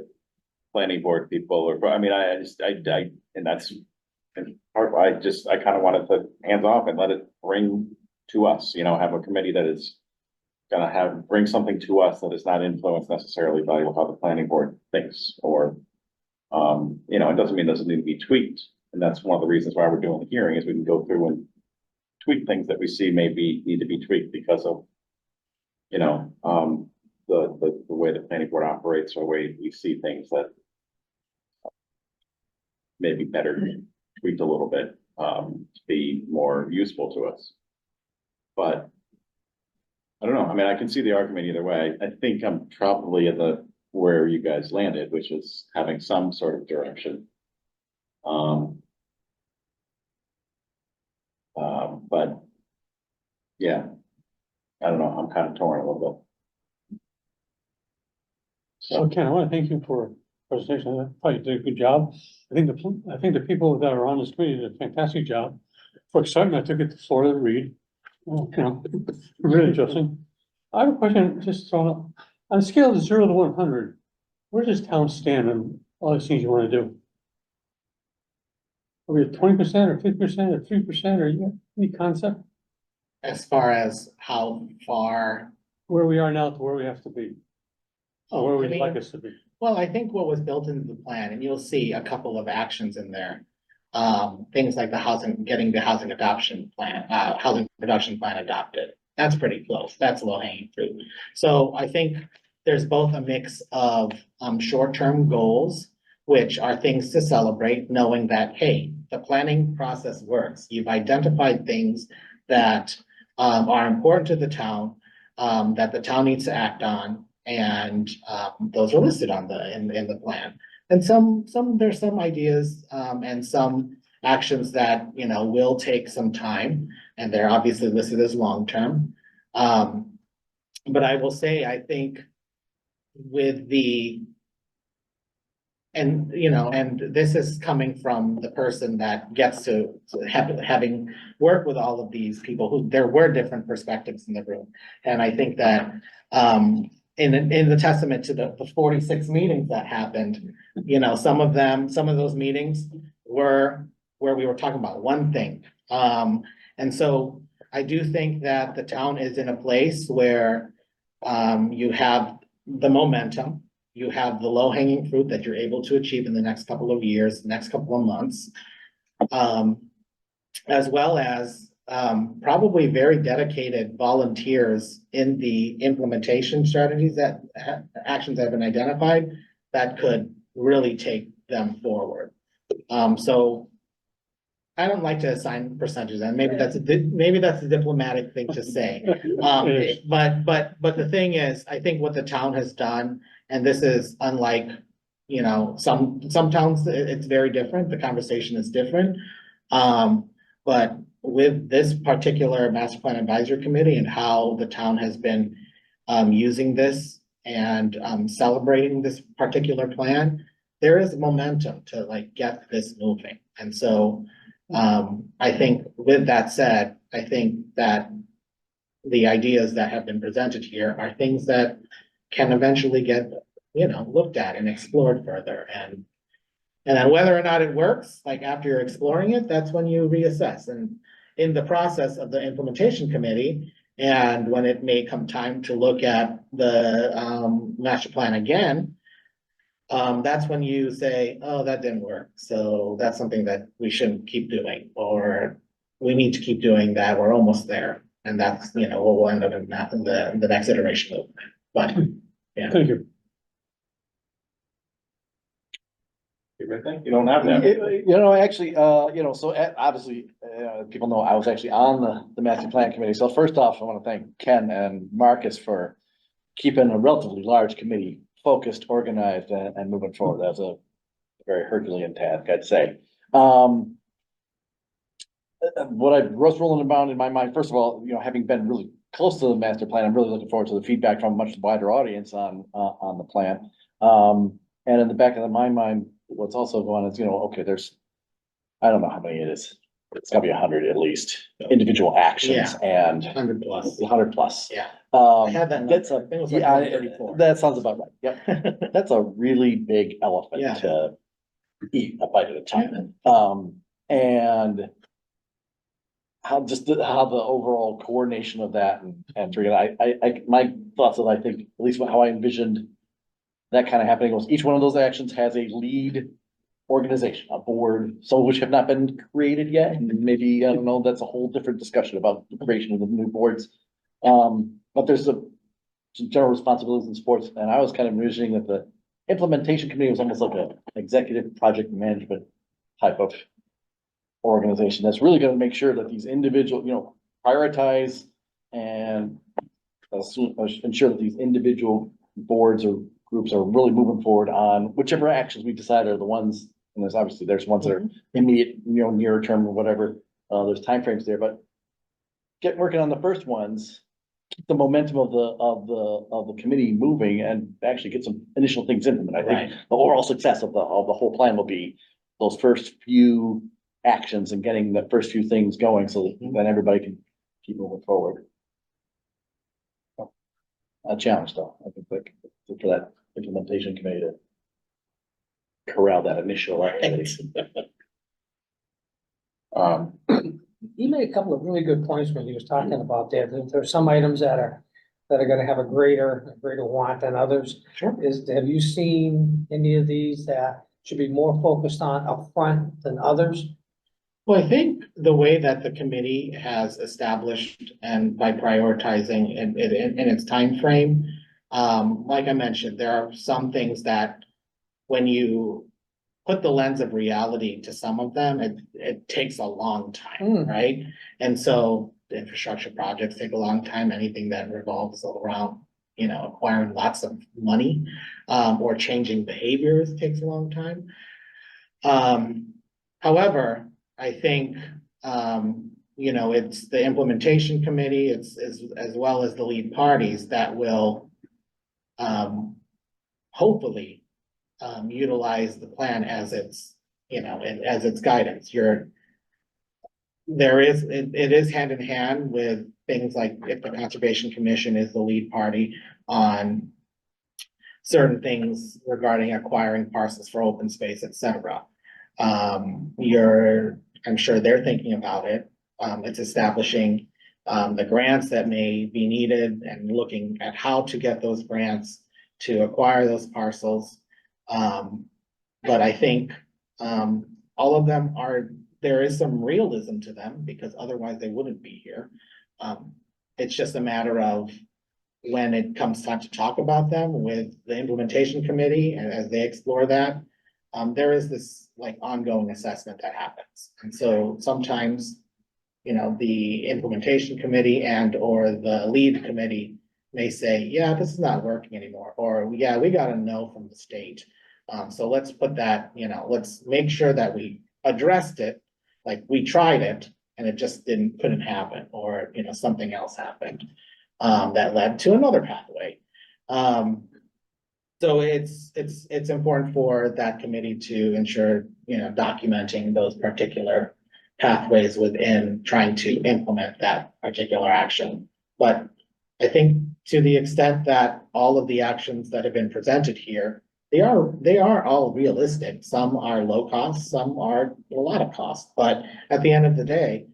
planning board people, or, I mean, I just, and that's, and part, I kind of wanted to hands off and let it bring to us, you know, have a committee that is gonna bring something to us that is not influenced necessarily by how the planning board thinks, or, you know, it doesn't mean it doesn't need to be tweaked. And that's one of the reasons why we're doing the hearing, is we can go through and tweak things that we see maybe need to be tweaked because of, you know, the way the planning board operates, or the way we see things that may be better tweaked a little bit, to be more useful to us. But I don't know, I mean, I can see the argument either way. I think I'm probably in where you guys landed, which is having some sort of direction. But yeah, I don't know, I'm kind of torn a little bit. So Ken, I want to thank you for the presentation. I thought you did a good job. I think the people that are on this committee did a fantastic job. For excitement, I took it to Florida to read. You know, really interesting. I have a question, just on a scale of 0 to 100, where does town stand on all these things you want to do? Are we at 20% or 50% or 3%, or you have any concept as far as how far, where we are now to where we have to be? Or where I we'd mean, like us to be? well, I think what was built into the plan, and you'll see a couple of actions in there. Things like getting the housing adoption plan, housing production plan adopted. That's pretty close. That's low hanging fruit. So I think there's both a mix of, short-term goals, which are things to celebrate, knowing that, hey, the planning process works. You've identified things that, are important to the town, that the town needs to act on. And those are listed in the plan. And there's some ideas and some actions that, you know, will take some time, and they're obviously listed as long-term. But I will say, I think with and this is coming from the person that gets to having worked with all of these people who, there were different perspectives in the room. And I think that, in the testament to the 46 meetings that happened, you know, some of those meetings were where we were talking about one thing. And so I do think that the town is in a place where, you have the momentum, you have the low hanging fruit that you're able to achieve in the next couple of years, next couple of months. As well as, probably very dedicated volunteers in the implementation strategies that actions that have been identified that could really take them forward. So I don't like to assign percentages, and maybe that's a diplomatic thing to say. But the thing is, I think what the town has done, and this is unlike, you know, some towns, it's very different. The conversation is different. But with this particular master plan advisory committee and how the town has been using this and celebrating this particular plan, there is momentum to like get this moving. And so I think with that said, I think that the ideas that have been presented here are things that can eventually get, you know, looked at and explored further. And then whether or not it works, like after you're exploring it, that's when you reassess. And in the process of the implementation committee, and when it may come time to look at the master plan again, that's when you say, oh, that didn't work. So that's something that we shouldn't keep doing, or we need to keep doing that. We're almost there. And that's, you know, what we'll end up in that, in the next iteration of, but Thank you. You don't have that. You know, actually, you know, so obviously, people know I was actually on the master plan committee. So first off, I want to thank Ken and Marcus for keeping a relatively large committee focused, organized, and moving forward. That's a very Herculean task, I'd say. What I was rolling about in my mind, first of all, you know, having been really close to the master plan, I'm really looking forward to the feedback from a much wider audience on the plan. And in the back of my mind, what's also going on is, you know, okay, there's, I don't know how many it is. It's gotta be 100 at least, individual actions and 100 plus. 100 plus. Yeah. I had that That's number. I think it a, was like yeah, 134. that sounds about right. Yep. That's a really big elephant Yeah. to eat a bite at a time. And how how the overall coordination of that and figuring, my thoughts of, I think, at least how I envisioned that kind of happening was each one of those actions has a lead organization, a board, some of which have not been created yet. And maybe, I don't know, that's a whole different discussion about the creation of the new boards. But there's some general responsibilities in sports, and I was kind of envisioning that the implementation committee was almost like an executive project management type of organization that's really gonna make sure that these individual, you know, prioritize and ensure that these individual boards or groups are really moving forward on whichever actions we decide are the ones, and there's ones that are immediate, you know, nearer term or whatever, there's timeframes there, but get working on the first ones, keep the momentum of the committee moving and actually get some initial things implemented. I think the overall success of the whole plan will be those first few actions and getting the first few things going so that then everybody can keep moving forward. A challenge though, I think, like, for that implementation committee to corral that initial activity. He made a couple of really good points when he was talking about that. There's some items that are gonna have a greater want than others. Sure. Have you seen any of these that should be more focused on upfront than others? Well, I think the way that the committee has established and by prioritizing in its timeframe, like I mentioned, there are some things that when you put the lens of reality to some of them, it takes a long time, right? And so the infrastructure projects take a long time, anything that revolves around, you know, acquiring lots of money, or changing behaviors takes a long time. However, I think, you know, it's the implementation committee, it's as well as the lead parties that will, hopefully, utilize the plan as its, you know, as its guidance. It is hand in hand with things like if the Conservation Commission is the lead party on certain things regarding acquiring parcels for open space, et cetera. I'm sure they're thinking about it. It's establishing the grants that may be needed and looking at how to get those grants to acquire those parcels. But I think all of them there is some realism to them because otherwise they wouldn't be here. It's just a matter of when it comes time to talk about them with the implementation committee and as they explore that, there is this like ongoing assessment that happens. And so sometimes, you know, the implementation committee and or the lead committee may say, yeah, this is not working anymore, or yeah, we got a no from the state. So let's put that, you know, let's make sure that we addressed it, like we tried it and it just couldn't happen, or, you know, something else happened that led to another pathway. So it's important for that committee to ensure, you know, documenting those particular pathways within trying to implement that particular action. But I think to the extent that all of the actions that have been presented here, they are all realistic. Some are low cost, some are a lot of cost, but at the end of the day,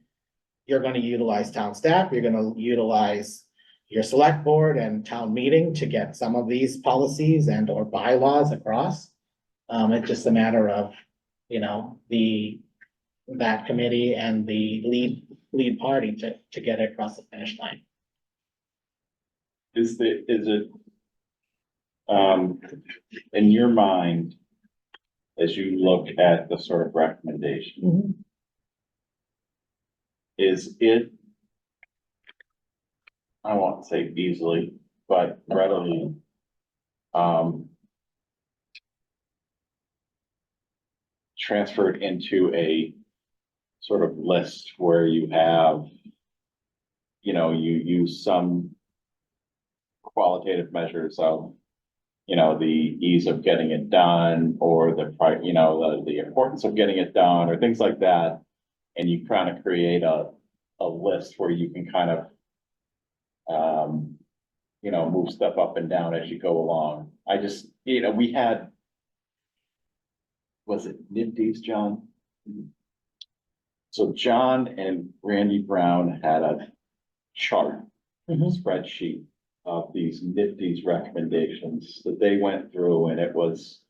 you're going to utilize town staff, you're going to utilize your select board and town meeting to get some of these policies and or bylaws across. It's just a matter of, you know, that committee and the lead party to get it across the finish line. Is it, in your mind, as you look at the sort of recommendation, is it, I won't say easily, but readily, transferred into a sort of list where you have, you know, you use some qualitative measures of, you know, the ease of getting it done, or you know, the importance of getting it done, or things like that. And you kind of create a list where you can kind of, you know, move stuff up and down as you go along. I just, you know, we had, was it NIFTYs, John? So John and Randy Brown had a chart, spreadsheet of these NIFTYs recommendations that they went through, and it was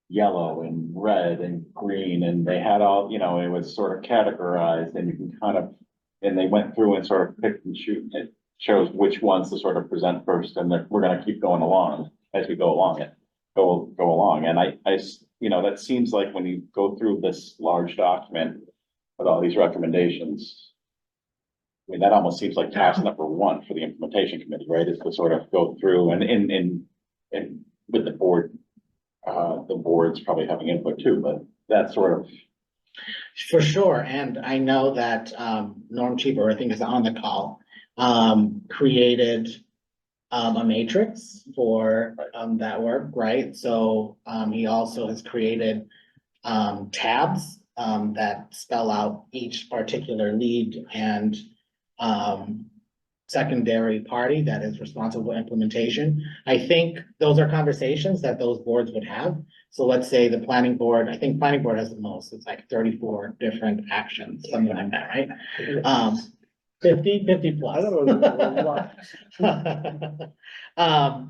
yellow and red and green, and they had all, you know, it was sort of categorized, and you can kind of, and they went through and sort of picked and shoot. It shows which ones to sort of present first, and we're gonna keep going along as we go along go along. And I, you know, that seems like when you go through this large document with all these recommendations, I mean, that almost seems like task number one for the implementation committee, right? Is to sort of go through and with the board, the board's probably having input too, but that sort of. For sure, and I know that Norm Cheever, I think, is on the call, created a matrix for that work, right? So he also has created tabs that spell out each particular lead and secondary party that is responsible for implementation. I think those are conversations that those boards would have. So let's say the planning board, I think planning board has the most, it's like 34 different actions, something like that, right? 50 plus.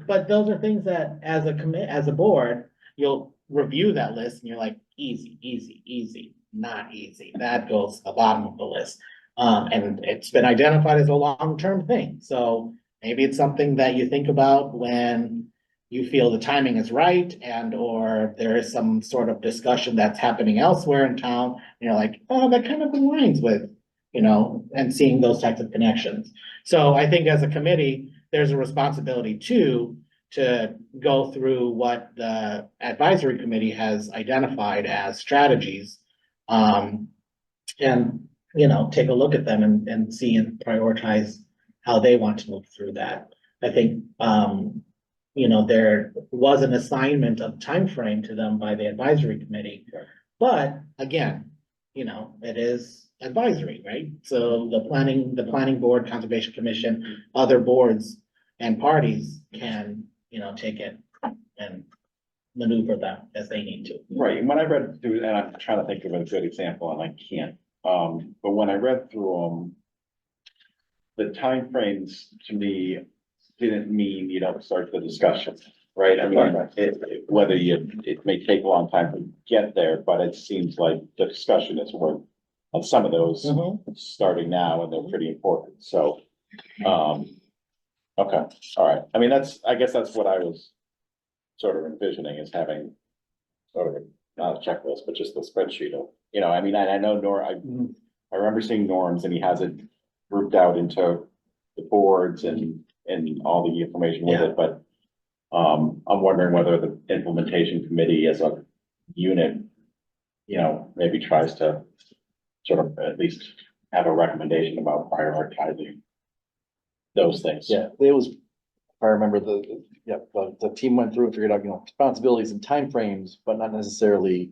But those are things that as a board, you'll review that list and you're like, easy, not easy. That goes to the bottom of the list. And it's been identified as a long-term thing. So maybe it's something that you think about when you feel the timing is right, and or there is some sort of discussion that's happening elsewhere in town. You're like, oh, that kind of aligns with, you know, and seeing those types of connections. So I think as a committee, there's a responsibility to go through what the advisory committee has identified as strategies. And, you know, take a look at them and see and prioritize how they want to move through that. I think, you know, there was an assignment of time frame to them by the advisory committee. But again, you know, it is advisory, right? So the planning board, conservation commission, other boards and parties can, you know, take it and maneuver them as they need to. Right, and when I read through, and I'm trying to think of a good example, and I can't, but when I read through them, the timeframes to me didn't mean you don't start the discussion, right? I mean, whether it may take a long time to get there, but it seems like the discussion is worth of some of those starting now, and they're pretty important, so, okay, all right. I mean, I guess that's what I was sort of envisioning, is having sort of, not a checklist, but just a spreadsheet of, you know, I mean, I know I remember seeing Norm's, and he has it grouped out into the boards and all the information with it, but I'm wondering whether the implementation committee as a unit, you know, maybe tries to sort of at least have a recommendation about prioritizing those things. Yeah, it was, if I remember the team went through and figured out, you know, responsibilities and timeframes, but not necessarily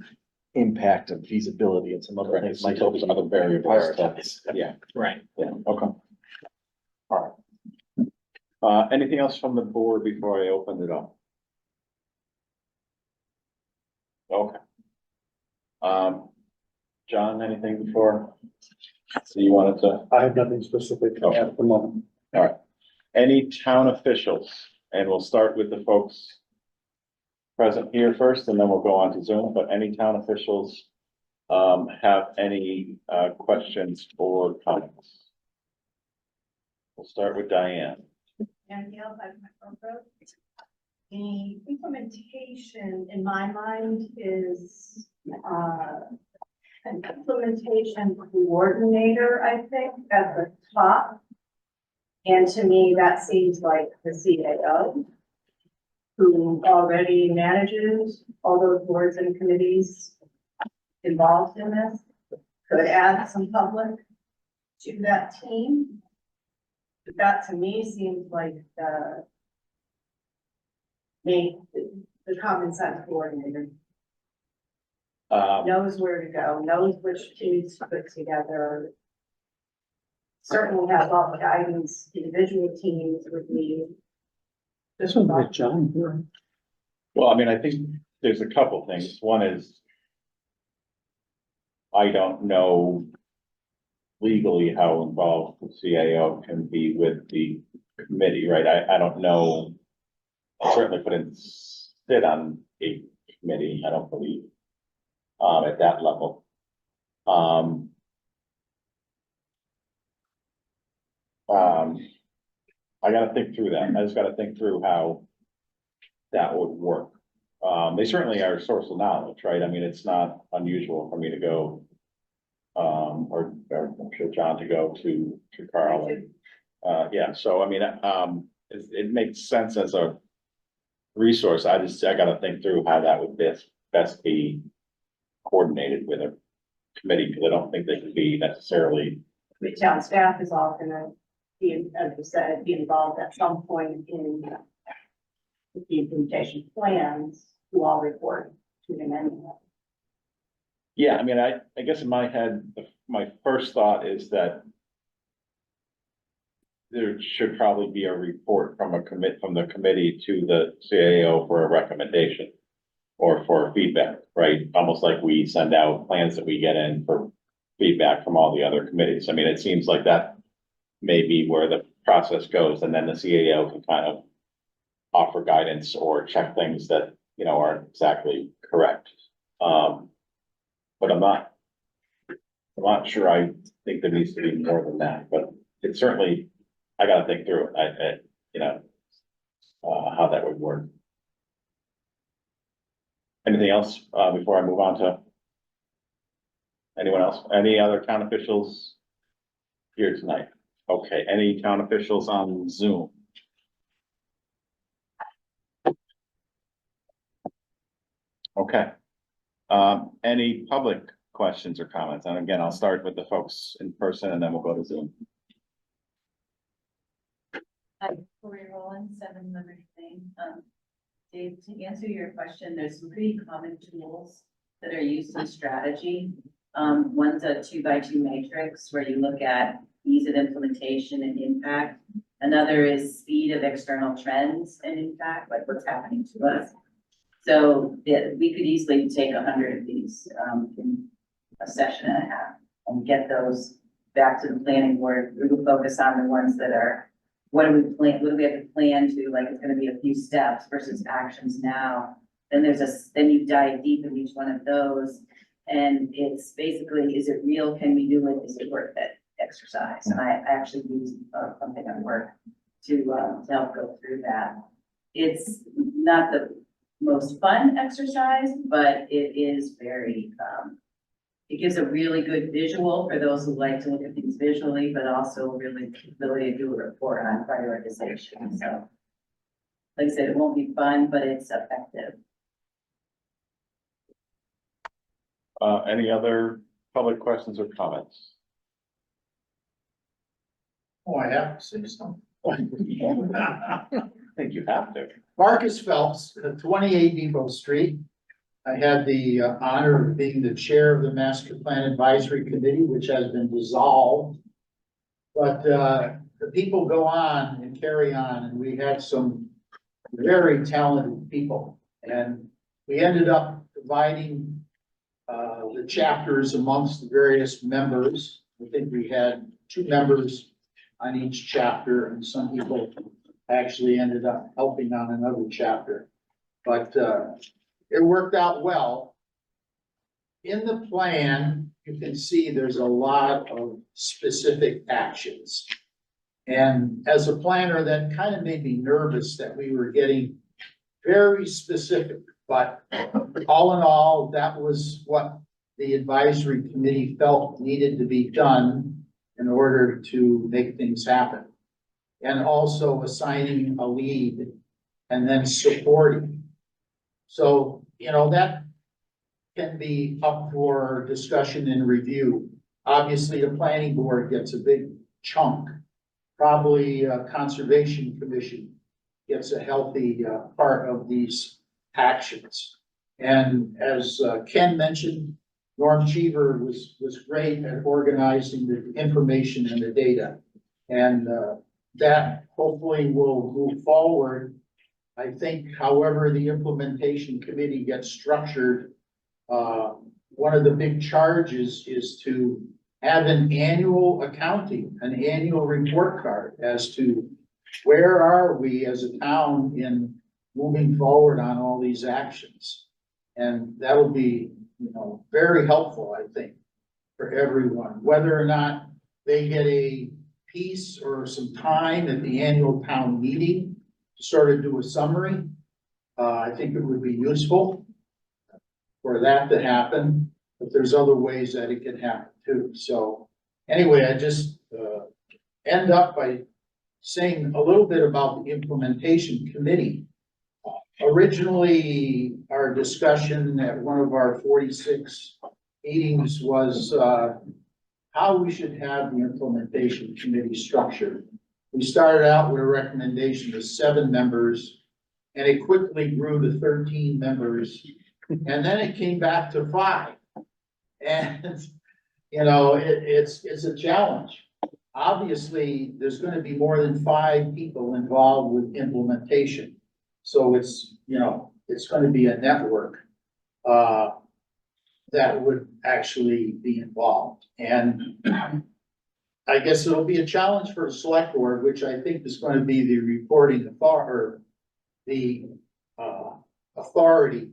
impact and feasibility and some other Right, things. so there's other variables. Yeah, Right. yeah, okay. All right. Anything else from the board before I open it up? Okay. John, anything before? So you wanted to, I have nothing specific at the moment. any town officials, and we'll start with the folks present here first, and then we'll go on to Zoom, but any town officials have any questions or comments? We'll start with Diane. Danielle, I've met from both. The implementation, in my mind, is an implementation coordinator, I think, at the top. And to me, that seems like the CAO, who already manages all those boards and committees involved in this, could add some public to that team. But that to me seems like the common sense coordinator, knows where to go, knows which teams to put together. Certainly has all the guidance individual teams would need. This was with John here. Well, I mean, I think there's a couple things. One is I don't know legally how involved the CAO can be with the committee, right? I don't know. I certainly couldn't sit on a committee, I don't believe, at that level. I gotta think through that. I just gotta think through how that would work. They certainly are a source of knowledge, right? I mean, it's not unusual for me to go, or I'm sure John to go to Carl. Yeah, so I mean, it makes sense as a resource. I gotta think through how that would best be coordinated with a committee, because I don't think they could be necessarily. The town staff is all gonna be, as you said, be involved at some point in the implementation plans, who all report to them anyway. Yeah, I mean, I guess in my head, my first thought is that there should probably be a report from the committee to the CAO for a recommendation or for feedback, right? Almost like we send out plans that we get in for feedback from all the other committees. I mean, it seems like that may be where the process goes, and then the CAO can kind of offer guidance or check things that, you know, aren't exactly correct. But I'm not sure. I think there needs to be more than that, but it's certainly, I gotta think through it, you know, how that would work. Anything else, before I move on to anyone else? Any other town officials here tonight? Okay, any town officials on Zoom? Okay. Any public questions or comments? And again, I'll start with the folks in person and then we'll go to Zoom. Hi, Cory Rowland, 7 Liberty Lane. Dave, to answer your question, there's some pretty common tools that are used in strategy. One's a 2x2 matrix where you look at ease of implementation and impact. Another is speed of external trends and impact, like what's happening to us. So we could easily take 100 of these in a session and a half and get those back to the planning board. We will focus on the ones that are, what do we have to plan to, like it's gonna be a few steps versus actions now. Then then you dive deep in each one of those. And it's basically, is it real? Can we do it? Is it worth it? Exercise. And I actually use something at work to help go through that. It's not the most fun exercise, but it is very, it gives a really good visual for those who like to look at things visually, but also really the ability to do a report on prioritization. So like I said, it won't be fun, but it's effective. Any other public questions or comments? Oh, I have to say something. I think you have to. Marcus Phelps, 28 Depot Street. I had the honor of being the chair of the Master Plan Advisory Committee, which has been dissolved. But the people go on and carry on, and we had some very talented people. And we ended up dividing the chapters amongst the various members. I think we had 2 members on each chapter, and some people actually ended up helping on another chapter. but, it worked out well. In the plan, you can see there's a lot of specific actions. And as a planner, that kind of made me nervous that we were getting very specific, but all in all, that was what the advisory committee felt needed to be done in order to make things happen. And also assigning a lead and then supporting. So, you know, that can be up for discussion and review. Obviously, the planning board gets a big chunk. Probably Conservation Commission gets a healthy part of these actions. And as Ken mentioned, Norm Cheever was great at organizing the information and the data. And that hopefully will move forward. I think, however, the implementation committee gets structured, one of the big charges is to have an annual accounting, an annual report card as to where are we as a town in moving forward on all these actions. And that'll be, you know, very helpful, I think, for everyone, whether or not they get a piece or some time at the annual town meeting to sort of do a summary. I think it would be useful for that to happen, but there's other ways that it can happen too. So anyway, I just end up by saying a little bit about the implementation committee. Originally, our discussion at one of our 46 meetings was how we should have the implementation committee structured. We started out with a recommendation of 7 members, and it quickly grew to 13 members, and then it came back to 5. And, you know, it's a challenge. Obviously, there's gonna be more than 5 people involved with implementation. So it's, you know, it's gonna be a network that would actually be involved. And I guess it'll be a challenge for a select board, which I think is going to be the reporting authority, or the authority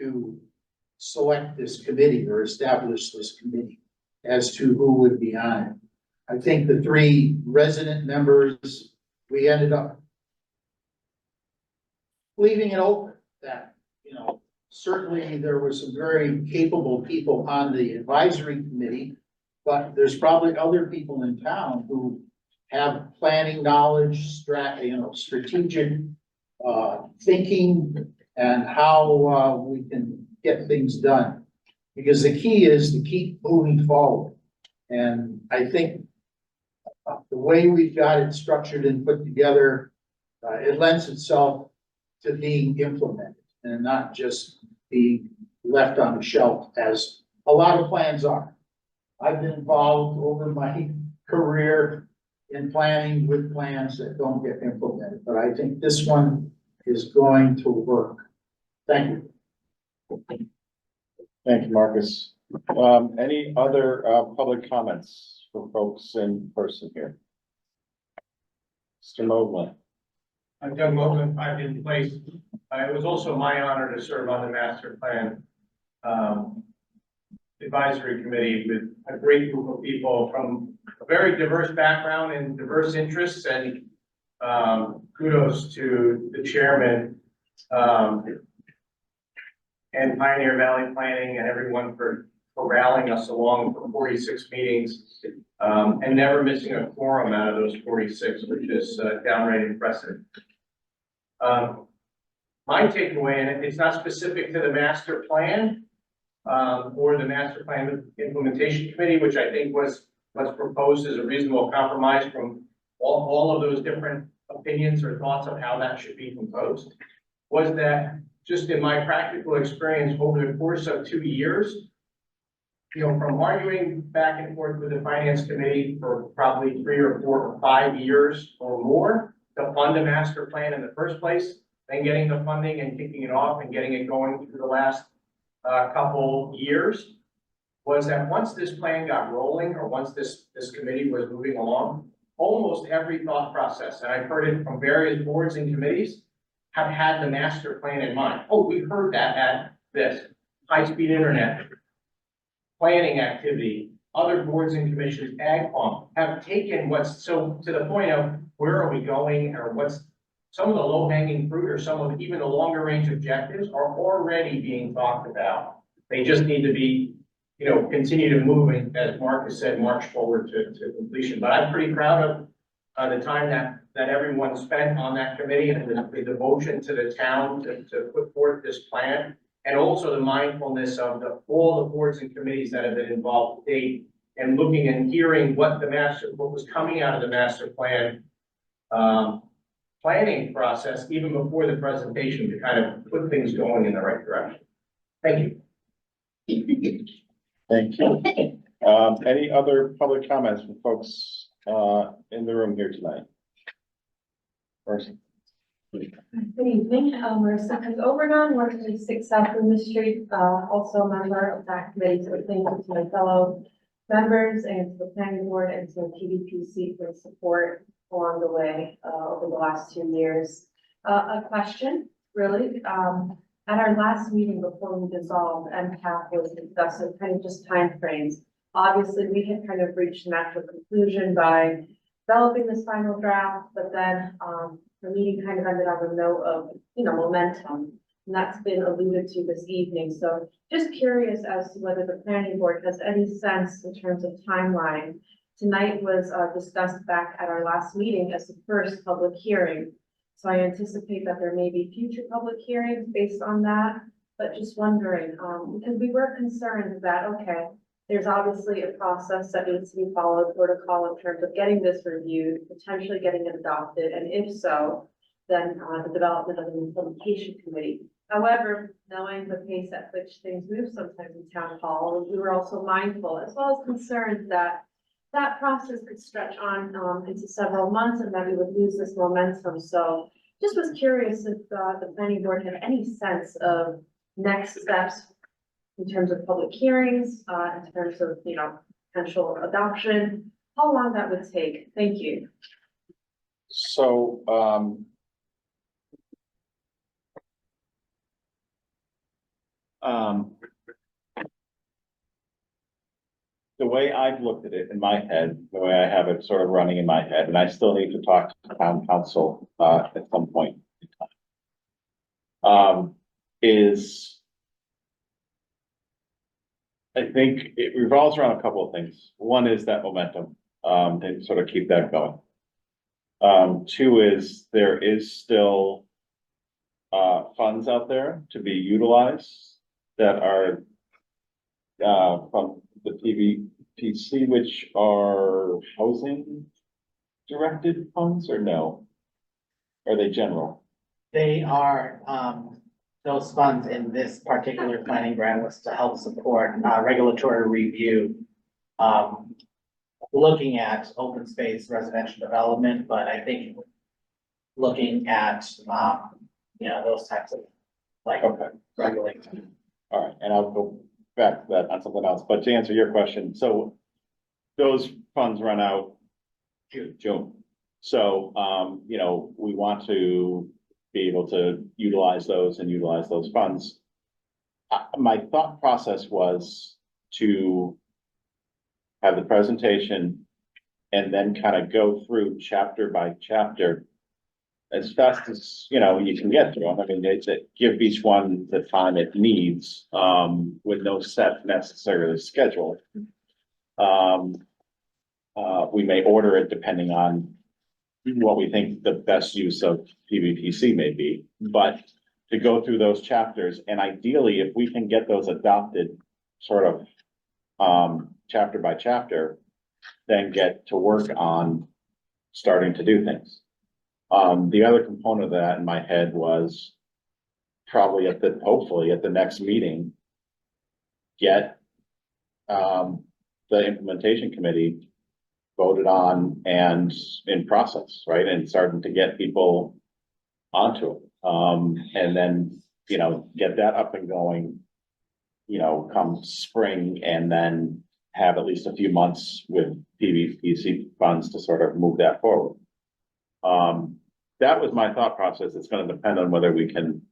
to select this committee or establish this committee as to who would be on it. I think the 3 resident members, we ended up leaving it open that, you know, certainly there were some very capable people on the advisory committee, but there's probably other people in town who have planning knowledge, strategic thinking, and how we can get things done. Because the key is to keep moving forward. And I think the way we've got it structured and put together, it lends itself to being implemented and not just being left on the shelf as a lot of plans are. I've been involved over my career in planning with plans that don't get implemented, but I think this one is going to work. Thank you. Thank you, Marcus. Any other public comments for folks in person here? Mr. Mobley. I'm Doug Mobley, 5 Hidden Place. It was also my honor to serve on the master plan advisory committee with a great group of people from a very diverse background and diverse interests, and kudos to the chairman and Pioneer Valley Planning and everyone for rallying us along for 46 meetings and never missing a quorum out of those 46, which is downright impressive. My takeaway, and it's not specific to the master plan or the master plan implementation committee, which I think was proposed as a reasonable compromise from all of those different opinions or thoughts of how that should be composed, was that just in my practical experience over the course of 2 years, you know, from arguing back and forth with the finance committee for probably 3 or 4 or 5 years or more to fund a master plan in the first place, then getting the funding and kicking it off and getting it going through the last couple years, was that once this plan got rolling, or once this committee was moving along, almost every thought process, and I've heard it from various boards and committees, have had the master plan in mind. Oh, we heard that at this, high-speed internet, planning activity, other boards and commissions, AgCom, have taken what's, so to the point of where are we going, or what's some of the low-hanging fruit, or some of even the longer-range objectives are already being talked about. They just need to be, you know, continue to move, and as Mark has said, march forward to completion. But I'm pretty proud of the time that everyone spent on that committee, and the devotion to the town to put forth this plan. And also the mindfulness of all the boards and committees that have been involved to date, and looking and hearing what was coming out of the master plan planning process, even before the presentation, to kind of put things going in the right direction. Thank you. Thank you. Any other public comments from folks, in the room here tonight? First. Good evening, Marissa Overgon, 136 South Loomis Street, also a member of that committee, so thank you to my fellow members and to the planning board and to PVPC for the support along the way, over the last 2 years. A question, really, at our last meeting before we dissolved, MCAP was discussing kind of just timeframes. Obviously, we had kind of reached a natural conclusion by developing this final draft, but then, the meeting kind of ended on a note of, you know, momentum. And that's been alluded to this evening. So just curious as to whether the planning board has any sense in terms of timeline. Tonight was discussed back at our last meeting as the first public hearing. So I anticipate that there may be future public hearings based on that. But just wondering, because we were concerned that, okay, there's obviously a process that needs to be followed, protocol in terms of getting this reviewed, potentially getting it adopted, and if so, then the development of an implementation committee. However, knowing the pace at which things move sometimes in town hall, we were also mindful, as well as concerned, that that process could stretch on into several months and that we would lose this momentum. So just was curious if the planning board had any sense of next steps in terms of public hearings, in terms of, you know, potential adoption, how long that would take. Thank you. So, the way I've looked at it in my head, the way I have it sort of running in my head, and I still need to talk to town council, at some point in time. Is I think it revolves around a couple of things. One is that momentum, and sort of keep that going. Two is there is still funds out there to be utilized that are from the PVPC, which are housing directed funds, or no? Are they general? They are, those funds in this particular planning grant was to help support, regulatory review. Looking at open space residential development, but I think looking at, you know, those types of like Okay. regulations. All right, and I'll go back to that on something else, but to answer your question, so those funds run out June. So, you know, we want to be able to utilize those and utilize those funds. My thought process was to have the presentation and then kind of go through chapter by chapter as fast as, you know, you can get through them. I mean, they give each one the time it needs, with no set necessarily schedule. We may order it depending on what we think the best use of PVPC may be, but to go through those chapters, and ideally, if we can get those adopted sort of chapter by chapter, then get to work on starting to do things. The other component of that in my head was probably hopefully at the next meeting, get the implementation committee voted on and in process, right? And starting to get people onto it. And then, you know, get that up and going, you know, come spring, and then have at least a few months with PVPC funds to sort of move that forward. that was my thought process. It's gonna depend on whether we can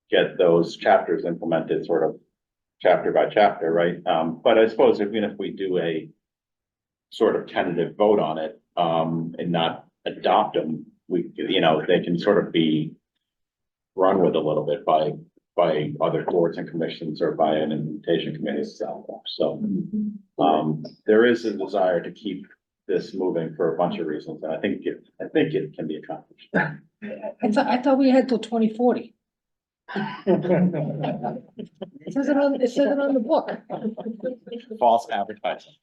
get those chapters implemented sort of chapter by chapter, right? But I suppose even if we do a sort of tentative vote on it, and not adopt them, we, they can sort of be run with a little bit by other boards and commissions or by an implementation committee itself. So, there is a desire to keep this moving for a bunch of reasons, and I think it can be accomplished. I thought we had till 2040. It says it on the book. False advertising.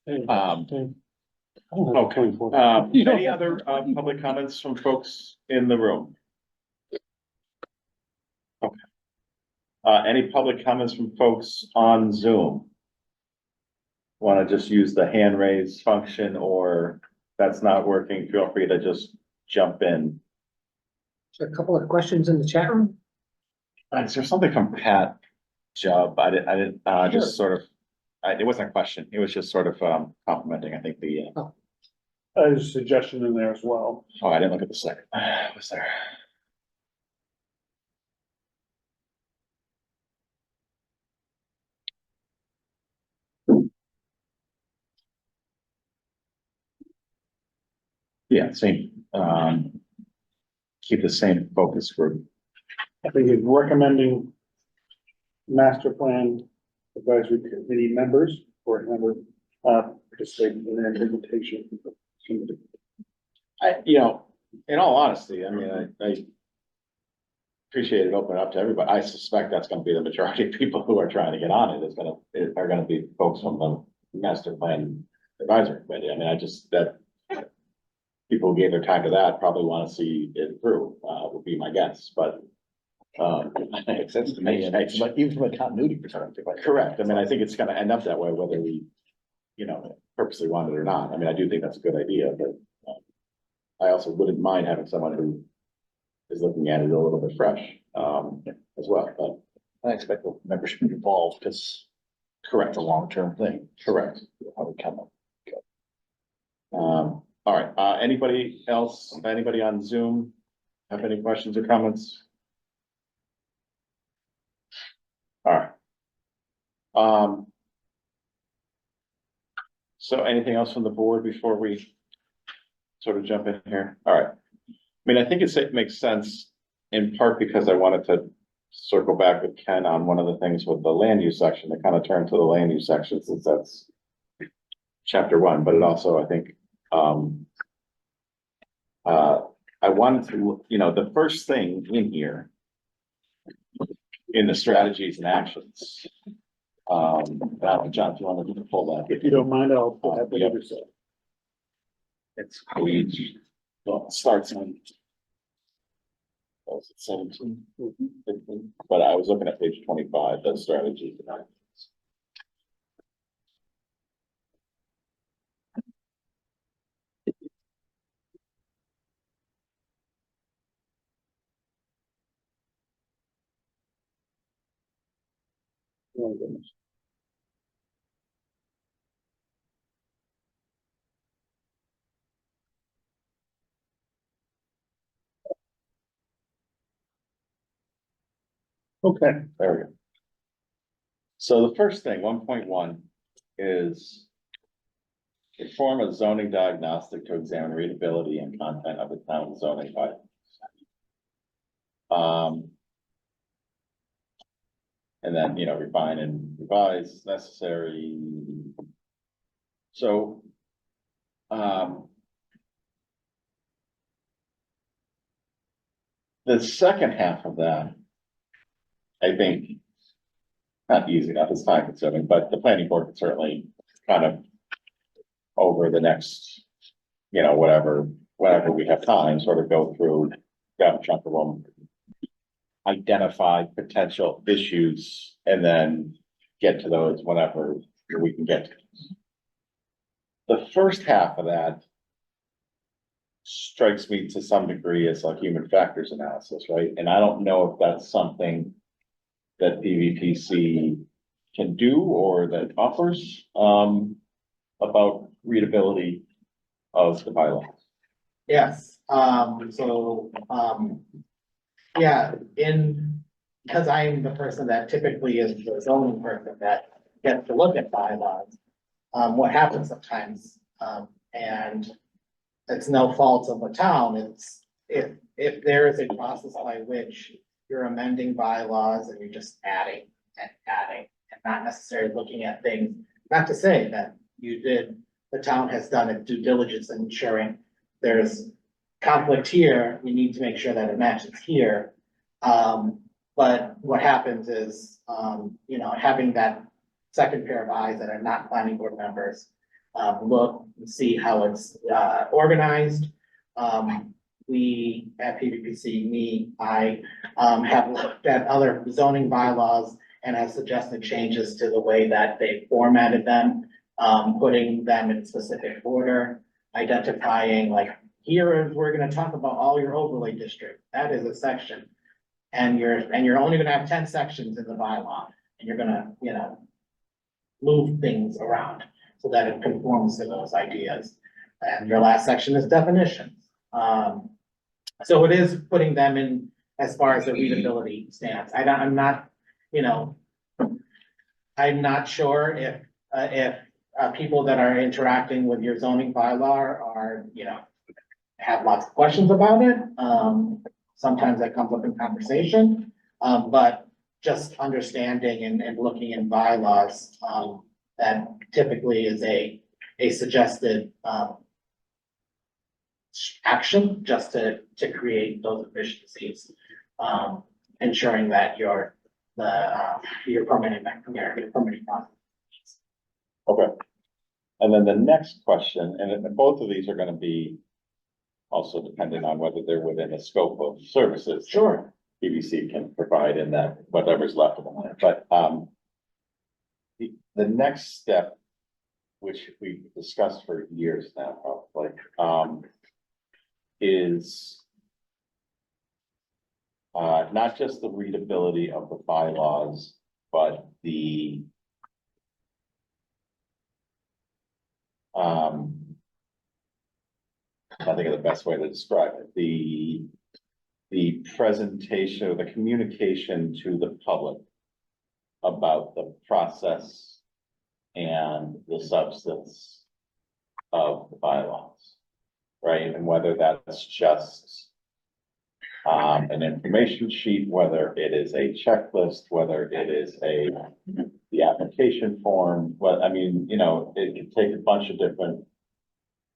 Hey, Um, hey, I don't know, 24. Any other, public comments from folks in the room? Okay. Any public comments from folks on Zoom? Want to just use the hand raise function, or if that's not working, feel free to just jump in. A couple of questions in the chat room. Is there something from Pat Jubb? I didn't, just sort of, it wasn't a question. It was just sort of, complimenting, I think There's a suggestion in there as well. oh, I didn't look at the second. Was there? Yeah, same, keep the same focus group. I think it's recommending master plan advisory committee members or member, participate in the implementation. In all honesty, I mean, I appreciate it opening up to everybody. I suspect that's gonna be the majority of people who are trying to get on it are gonna be folks from the master plan advisory committee. I mean, that people who gave their time to that probably wanna see it through, would be my guess, but it makes sense to me, and it's like, even from a continuity perspective. Correct. I mean, I think it's gonna end up that way, whether we, purposely want it or not. I mean, I do think that's a good idea, but I also wouldn't mind having someone who is looking at it a little bit fresh, as well, but. I expect the membership to be involved, because correct, a long-term thing. Correct. How we come up. All right, anybody else, anybody on Zoom have any questions or comments? All right. So anything else from the board before we sort of jump in here? All right. I mean, I think it makes sense in part because I wanted to circle back with Ken on one of the things with the land use section, to kind of turn to the land use section, since that's chapter 1, but it also, I think, I wanted to, the first thing in here in the strategies and actions. John, if you want to pull that. If you don't mind, I'll put that Yep. later, so. It's page, well, it starts on. Was it 17? 15? But I was looking at page 25, the strategy. Oh, my goodness. Okay, There we go. So the first thing, 1.1, is perform a zoning diagnostic to examine readability and content of the town zoning bylaws. And then, refine and revise as necessary. So, the second half of that, I think, not easy enough, it's time consuming, but the planning board can certainly kind of over the next, whatever we have time, sort of go through, grab a chunk of them, identify potential issues, and then get to those whenever we can get to. The first half of that strikes me to some degree as like human factors analysis, right? And I don't know if that's something that PVPC can do or that offers, about readability of the bylaws. Yes, yeah, because I'm the person that typically is the zoning person that gets to look at bylaws. What happens sometimes, and it's no fault of the town, it's, if there is a process by which you're amending bylaws and you're just adding and adding and not necessarily looking at things, not to say that the town has done its due diligence in ensuring there's conflict here, we need to make sure that it matches here. But what happens is, having that second pair of eyes that are not planning board members, look and see how it's, organized. We at PVPC, I have looked at other zoning bylaws and have suggested changes to the way that they formatted them, putting them in specific order, identifying like, here is, we're gonna talk about all your overlay district, that is a section. And you're only gonna have 10 sections in the bylaw, and you're gonna, move things around so that it conforms to those ideas. And your last section is definitions. So it is putting them in as far as the readability stands. I'm not sure if people that are interacting with your zoning bylaw are, have lots of questions about it. Sometimes that comes up in conversation, but just understanding and looking in bylaws, that typically is a suggested, action just to create those efficiencies, ensuring that your permitting process. Okay. And then the next question, and both of these are gonna be also dependent on whether they're within the scope of services. Sure. PVC can provide in that whatever's left of the land, but, the next step, which we've discussed for years now, probably, is not just the readability of the bylaws, but the I think of the best way to describe it, the presentation or the communication to the public about the process and the substance of the bylaws, right? And whether that's just an information sheet, whether it is a checklist, whether it is the application form, it can take a bunch of different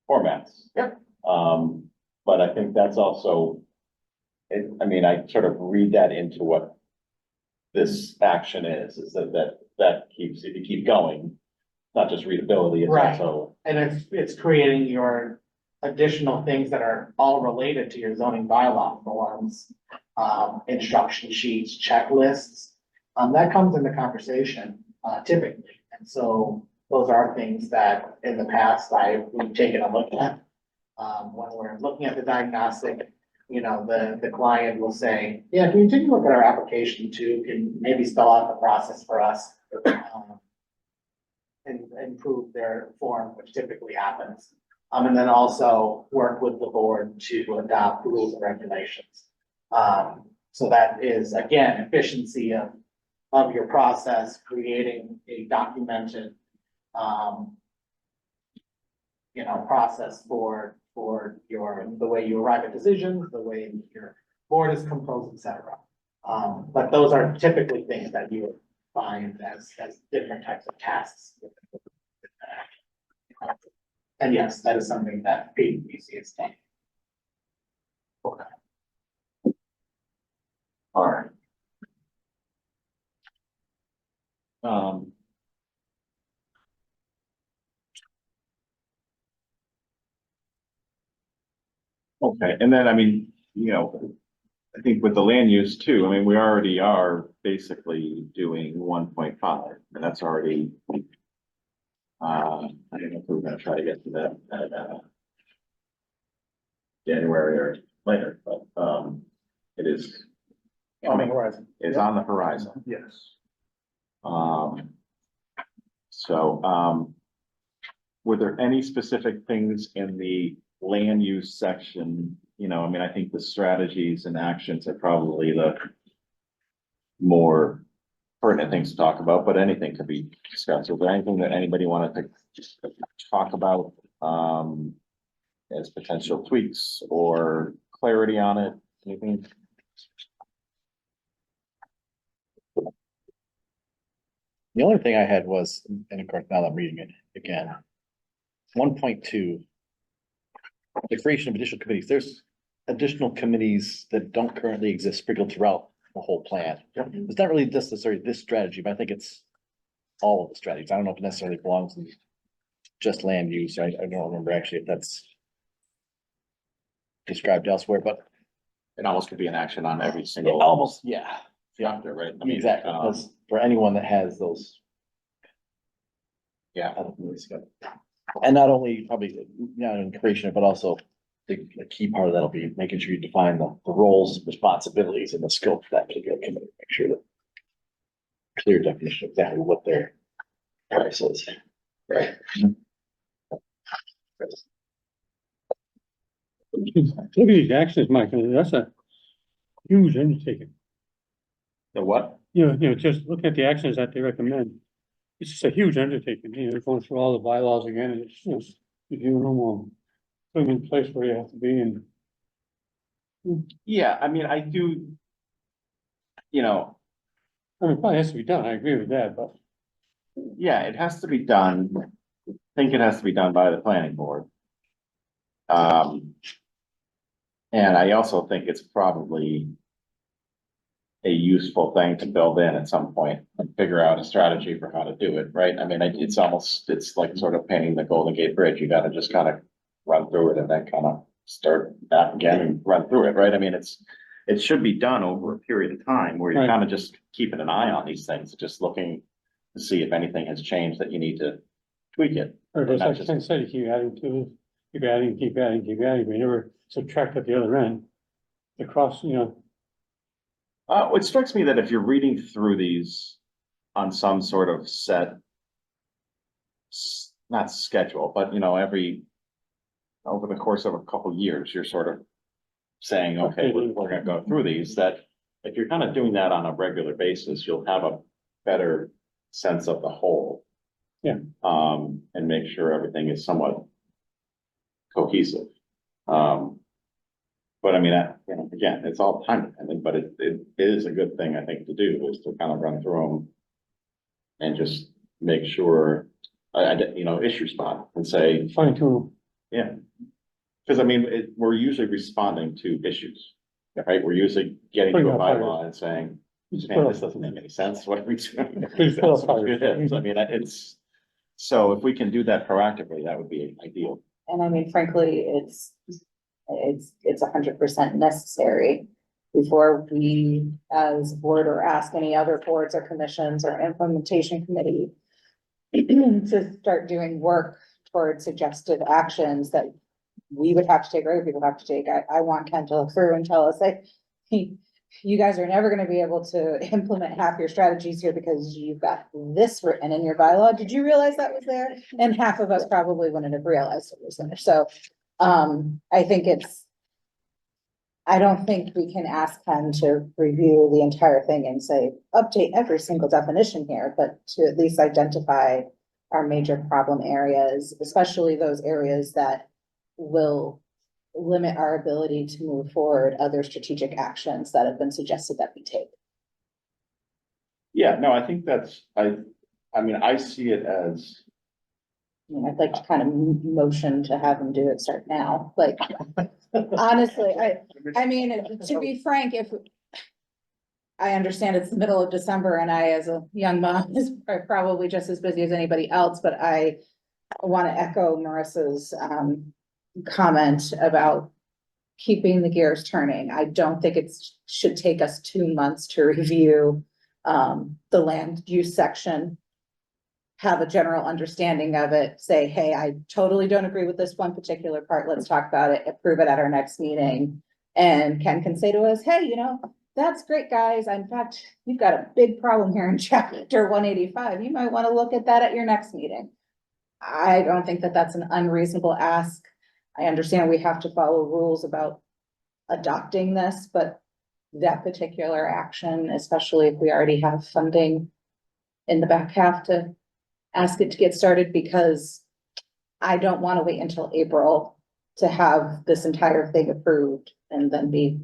formats. Yep. But I think that's also, I sort of read that into what this action is that keeps, if you keep going, not just readability, it's Right. also. And it's creating your additional things that are all related to your zoning bylaw forms, instruction sheets, checklists. That comes into conversation, typically. And so those are things that in the past we've taken a look at. When we're looking at the diagnostic, the client will say, yeah, can you take a look at our application too? Can maybe spell out the process for us? And improve their form, which typically happens. And then also work with the board to adopt rules and regulations. So that is, again, efficiency of your process, creating a documented, process for the way you arrive at decisions, the way your board is composed, et cetera. But those are typically things that you would find as different types of tasks. And yes, that is something that PVPC is taking. Okay. All right. Okay, and then, I think with the land use too, we already are basically doing 1.5, and that's already. I don't know if we're gonna try to get to that, January or later, but, it is. On the horizon. Is on the horizon. Yes. So, were there any specific things in the land use section, you know, I mean, I think the strategies and actions are probably the more pertinent things to talk about, but anything could be discussed. Is there anything that anybody wanted to talk about, as potential tweaks or clarity on it? Anything? The only thing I had was, and of course, now that I'm reading it again, 1.2. The creation of additional committees. There's additional committees that don't currently exist sprinkled throughout the whole plan. It's not really just necessarily this strategy, but I think it's all of the strategies. I don't know if it necessarily belongs in just land use. I don't remember actually if that's described elsewhere, but It almost could be an action on every single. almost, yeah. Chapter, right? I mean, Exactly, because for anyone that has those. Yeah. I don't think it's good. And not only probably, not in creation, but also the key part of that'll be making sure you define the roles, responsibilities and the scope of that particular committee, make sure that. Clear definition of exactly what their price is. Right. Look at these actions, Mike, and that's a huge undertaking. The what? You know, just look at the actions that they recommend. It's just a huge undertaking, you know, going through all the bylaws again, and it's just reviewing them all. Put them in place where you have to be and. Yeah, I mean, I do. You know, I mean, it probably has to be done, I agree with that, but yeah, it has to be done. I think it has to be done by the planning board. And I also think it's probably a useful thing to build in at some point and figure out a strategy for how to do it, right? I mean, it's like sort of painting the Golden Gate Bridge. You gotta just kind of run through it and then kind of start back again and run through it, right? I mean, it should be done over a period of time where you're Right. kind of just keeping an eye on these things, just looking to see if anything has changed that you need to tweak it. or just Not like just- Ken said, you keep adding to it, keep adding, we never subtract at the other end. The cross, you know, It strikes me that if you're reading through these on some sort of set. Not schedule, but you know, over the course of a couple years, you're sort of saying, okay, we're gonna go through these, that if you're kind of doing that on a regular basis, you'll have a better sense of the whole. Yeah. And make sure everything is somewhat cohesive. But I mean, you know, again, it's all time dependent, but it is a good thing, I think, to do, is to kind of run through them. And just make sure, you know, issue spot and say, fine tune. yeah. Cause I mean, we're usually responding to issues, right? We're usually getting to a bylaw and saying, man, this doesn't make any sense. What are we doing? Please fill up fire. It is. I mean, so if we can do that proactively, that would be ideal. And I mean, frankly, it's 100% necessary before we as a board or ask any other boards or commissions or implementation committee to start doing work towards suggested actions that we would have to take, or other people have to take. I want Ken to look through and tell us, like, you guys are never gonna be able to implement half your strategies here because you've got this written in your bylaw. Did you realize that was there? And half of us probably wouldn't have realized it was there. So, I think I don't think we can ask Ken to review the entire thing and say, update every single definition here, but to at least identify our major problem areas, especially those areas that will limit our ability to move forward other strategic actions that have been suggested that we take. Yeah, no, I think I mean, I see it as, I mean, I'd like to kind of motion to have him do it start now, like, honestly, I mean, to be frank, if I understand it's the middle of December and I, as a young mom, is probably just as busy as anybody else, but I want to echo Marissa's, comment about keeping the gears turning. I don't think should take us 2 months to review, the land use section, have a general understanding of it, say, hey, I totally don't agree with this one particular part. Let's talk about it, approve it at our next meeting. And Ken can say to us, hey, you know, that's great, guys. In fact, you've got a big problem here in chapter 185. You might want to look at that at your next meeting. I don't think that that's an unreasonable ask. I understand we have to follow rules about adopting this, but that particular action, especially if we already have funding in the back half to ask it to get started, because I don't want to wait until April to have this entire thing approved and then be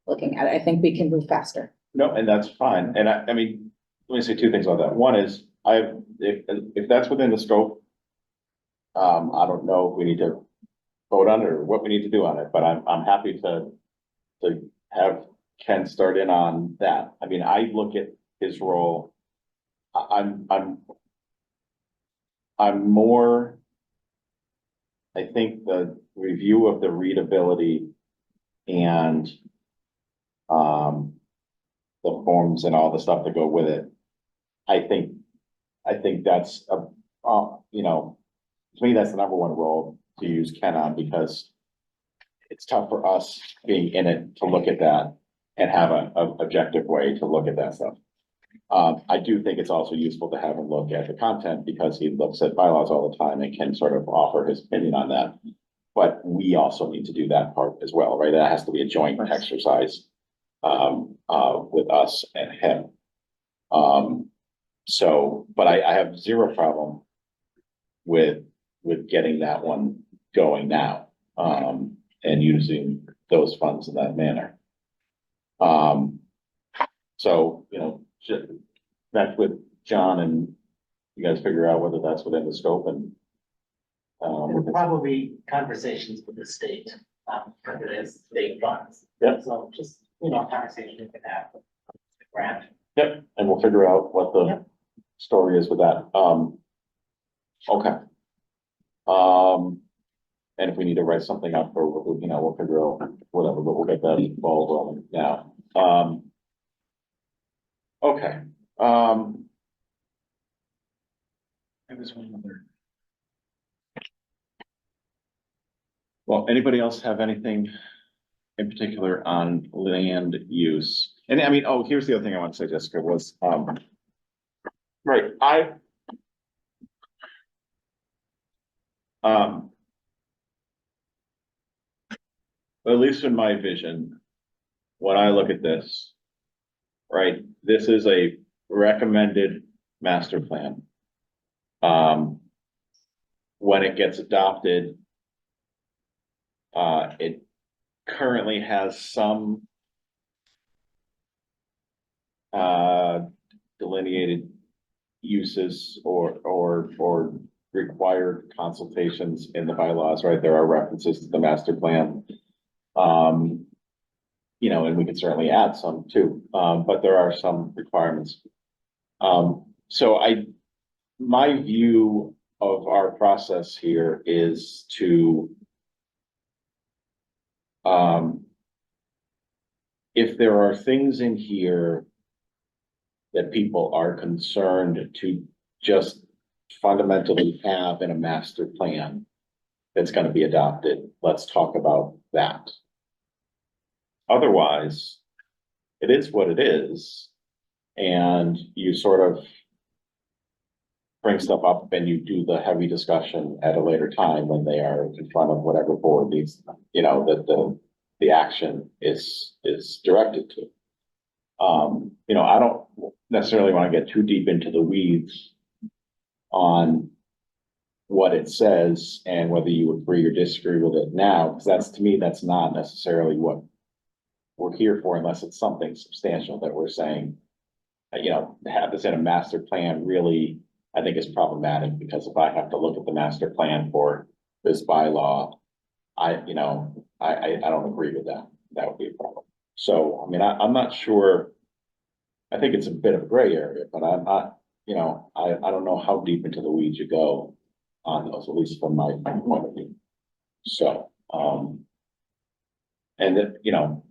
looking at it. I think we can move faster. No, and that's fine. And I mean, let me say two things about that. One is, if that's within the scope, I don't know if we need to vote on it or what we need to do on it, but I'm happy to have Ken start in on that. I mean, I look at his role, I'm more, I think the review of the readability and the forms and all the stuff that go with it. I think that's you know, to me, that's the number one role to use Ken on, because it's tough for us being in it to look at that and have a objective way to look at that stuff. I do think it's also useful to have him look at the content, because he looks at bylaws all the time and can sort of offer his opinion on that. But we also need to do that part as well, right? That has to be a joint exercise with us and him. So, but I have zero problem with getting that one going now, and using those funds in that manner. So, you know, back with John, and you guys figure out whether that's within the scope, and There'll probably be conversations with the state, because it is state funds. Yep. So just, you know, conversation we can have. Grant. yep, and we'll figure out what the story is with that. Okay. And if we need to write something up, or, you know, we'll figure out whatever, but we'll get that ball rolling now. Okay. There was one other. Well, anybody else have anything in particular on land use? And I mean, oh, here's the other thing I want to say, Jessica, was, right, at least in my vision, when I look at this, right, this is a recommended master plan. When it gets adopted, it currently has some delineated uses or required consultations in the bylaws, right? There are references to the master plan. You know, and we could certainly add some too, but there are some requirements. So my view of our process here is to if there are things in here that people are concerned to just fundamentally have in a master plan that's going to be adopted, let's talk about that. Otherwise, it is what it is, and you sort of bring stuff up and you do the heavy discussion at a later time when they are in front of whatever board needs, you know, that the action is directed to. You know, I don't necessarily want to get too deep into the weeds on what it says and whether you agree or disagree with it now, because that's, to me, that's not necessarily what we're here for, unless it's something substantial that we're saying, you know, to have this in a master plan really, I think is problematic, because if I have to look at the master plan for this bylaw, I don't agree with that. That would be a problem. So, I mean, I'm not sure. I think it's a bit of a gray area, but I'm not, you know, I don't know how deep into the weeds you go on those, at least from my point of view. So, and that, you know,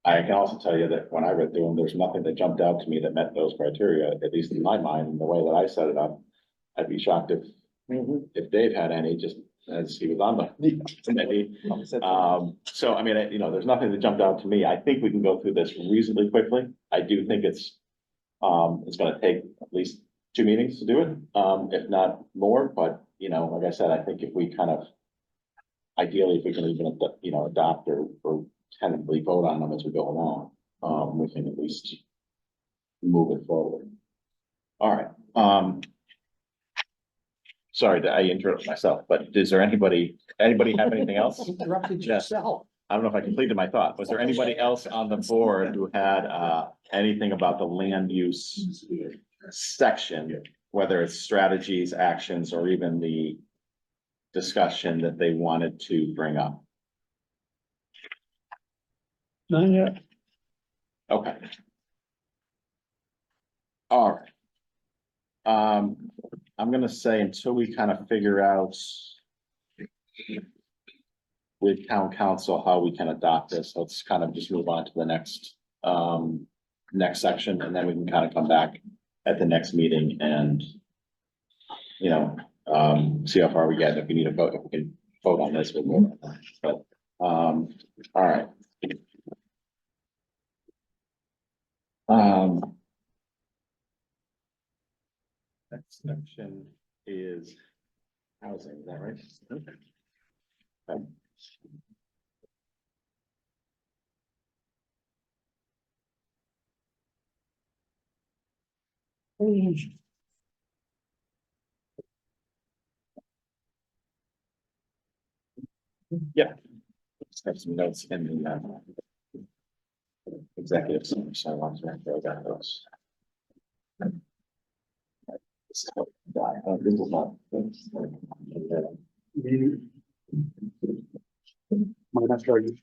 I can also tell you that when I read through them, there's nothing that jumped out to me that met those criteria, at least in my mind, and the way that I set it up. I'd be shocked if Dave had any, just as he was on the committee. So, I mean, you know, there's nothing that jumped out to me. I think we can go through this reasonably quickly. I do think it's gonna take at least 2 meetings to do it, if not more, but, you know, like I said, I think if we kind of ideally, if we can even, adopt or tentatively vote on them as we go along, we can at least move it forward. All right, sorry that I interrupted myself, but is there anybody have anything else? Interrupted Yes. yourself. I don't know if I completed my thought. Was there anybody else on the board who had, anything about the land use section, whether it's strategies, actions, or even the discussion that they wanted to bring up? Not yet. Okay. All right. I'm gonna say until we kind of figure out with town council how we can adopt this, let's kind of just move on to the next section, and then we can kind of come back at the next meeting and see how far we get. If we need a vote, if we can vote on this, we'll vote on that. But, all right. Next section is housing, is that right? Okay. Yeah. Let's have some notes in the executive session, so I want to throw that those. This is not. Might have started.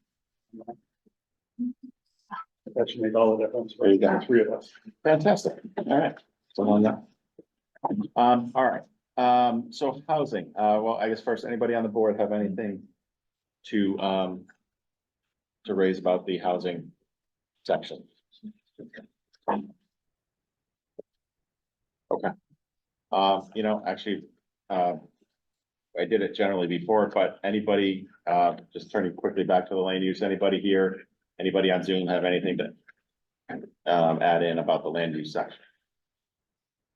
That should make all the difference for There you go. the three of us. Fantastic, all right. So on that. All right, so housing, well, I guess first, anybody on the board have anything to raise about the housing section? Okay. Actually, I did it generally before, but anybody, just turning quickly back to the land use, anybody here, anybody on Zoom have anything to add in about the land use section?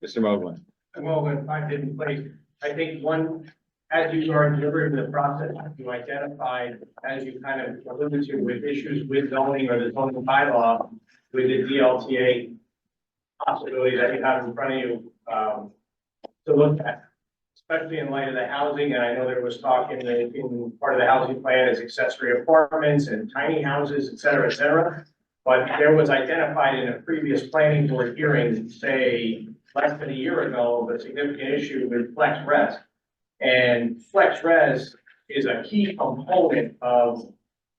Mr. Mogul. Well, if I didn't place, I think one, as you are delivering the process, you identified, as you kind of alluded to, with issues with zoning or the zoning bylaw, with the DLTA possibility that you have in front of you, to look at, especially in light of the housing. And I know there was talk in part of the housing plan is accessory apartments and tiny houses, et cetera, et cetera. But there was identified in a previous planning board hearing, say, less than a year ago, the significant issue with flex res. And flex res is a key component of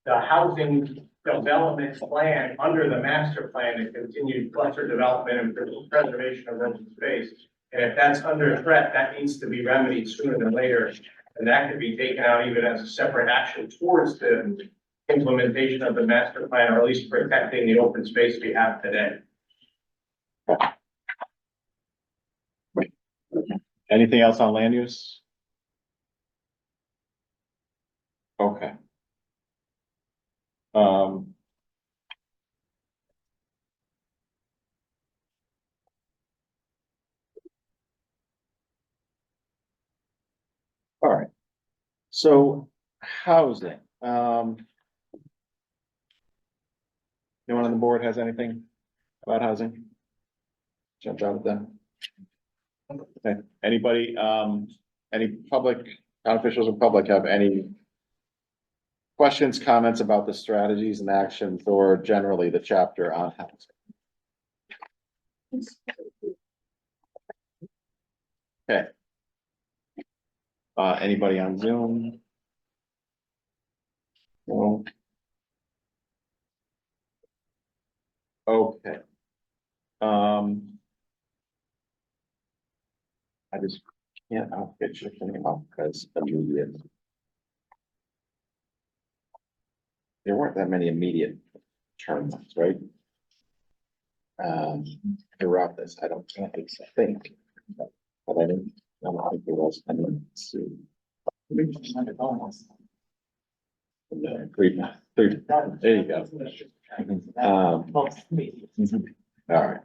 the housing development plan under the master plan and continued cluster development and preservation of open space. And if that's under threat, that needs to be remedied sooner than later. And that could be taken out even as a separate action towards the implementation of the master plan, or at least protecting the open space we have today. Anything else on land use? Okay. All right. So housing, anyone on the board has anything about housing? Jump out at them. Okay, anybody, any public, town officials or public have any questions, comments about the strategies and actions or generally the chapter on housing? Okay. Anybody on Zoom? No. Okay. I just can't outfit your thing up because immediate. There weren't that many immediate terms, right? Throughout this, I don't think, but I don't think there was any. There you go. All right.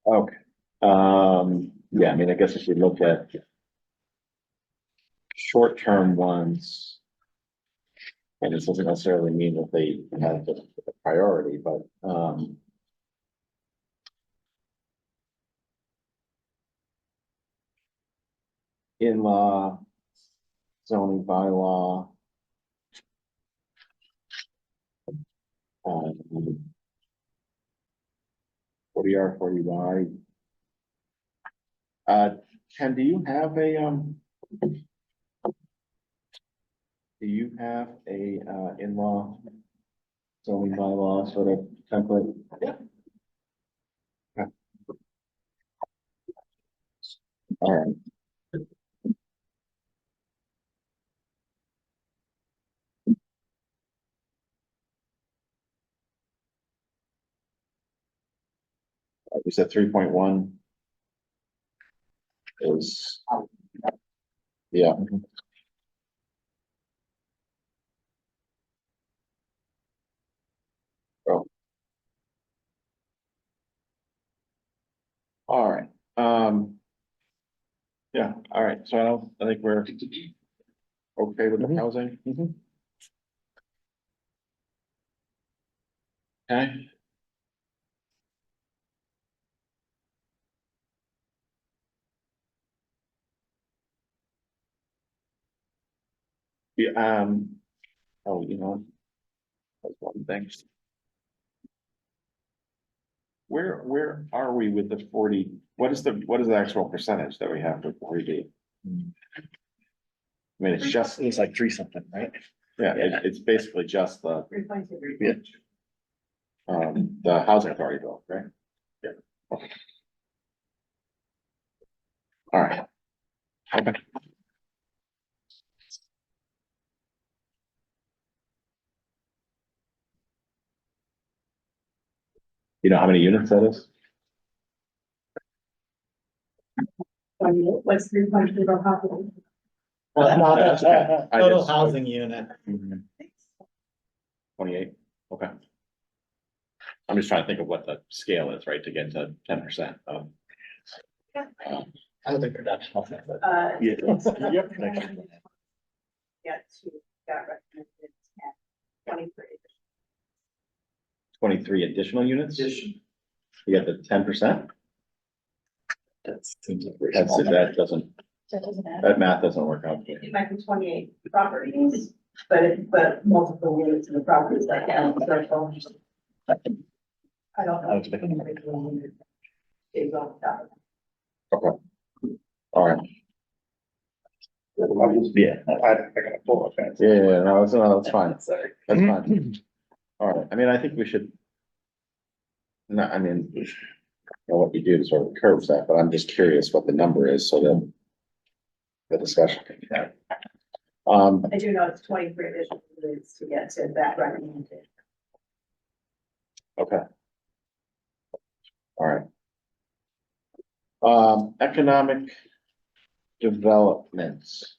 Okay, yeah, I mean, I guess if you look at short-term ones, and this doesn't necessarily mean that they have the priority, but, in-law, zoning bylaw, um, 40R, 40Y. Ken, do you have a, in-law zoning bylaw sort of template? Yeah. All right. You said 3.1 is, yeah. Oh. All right, yeah, all right, so I think we're okay with the housing. Okay. Yeah, oh, you know, that's one thing. Where are we with the 40? What is the actual percentage that we have for 40B? I mean, it's like three something, right? Yeah, it's basically just the, 3.2. the housing authority bill, right? Yeah. All right. Okay. You know how many units that is? What's 3.2 housing? That's okay. I Total just- housing unit. 28, okay. I'm just trying to think of what the scale is, right, to get to 10% of. Housing production. Yeah. Yep. Get to that recommended 23. 23 additional units? You got the 10%? That seems like very small. That doesn't, That doesn't matter. that math doesn't work out. It might be 28 properties, but multiple units in the properties like that. I don't know. Individual unit is on top. Okay. All right. Yeah. I gotta pull up that. Yeah, no, that's fine. Sorry. That's fine. All right, I mean, I think we should. No, I mean, I don't know what you do to sort of curb that, but I'm just curious what the number is so that the discussion can be had. I do know it's 23 additional units to get to that recommended. Okay. All right. Economic developments.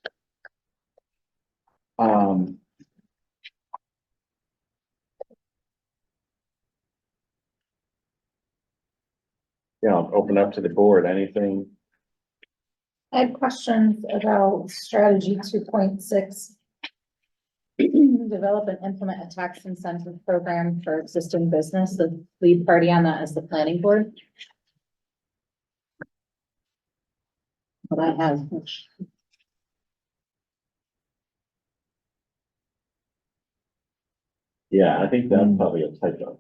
You know, open up to the board, anything, I had questions about strategy 2.6. Develop and implement a tax incentive program for existing business. The lead party on that is the planning board. But I have. yeah, I think that's probably a typo,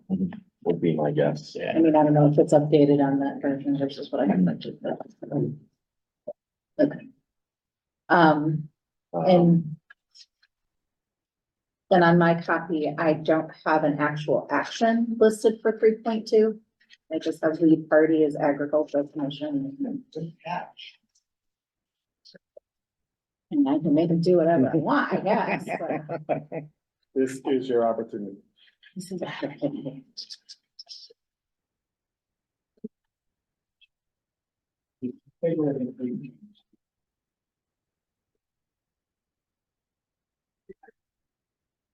would be my guess. I mean, I don't know if it's updated on that version versus what I have mentioned. Okay. And then on my copy, I don't have an actual action listed for 3.2. I just have lead party as agricultural commission. And I can make them do whatever I want, I guess. but This is your opportunity. this is-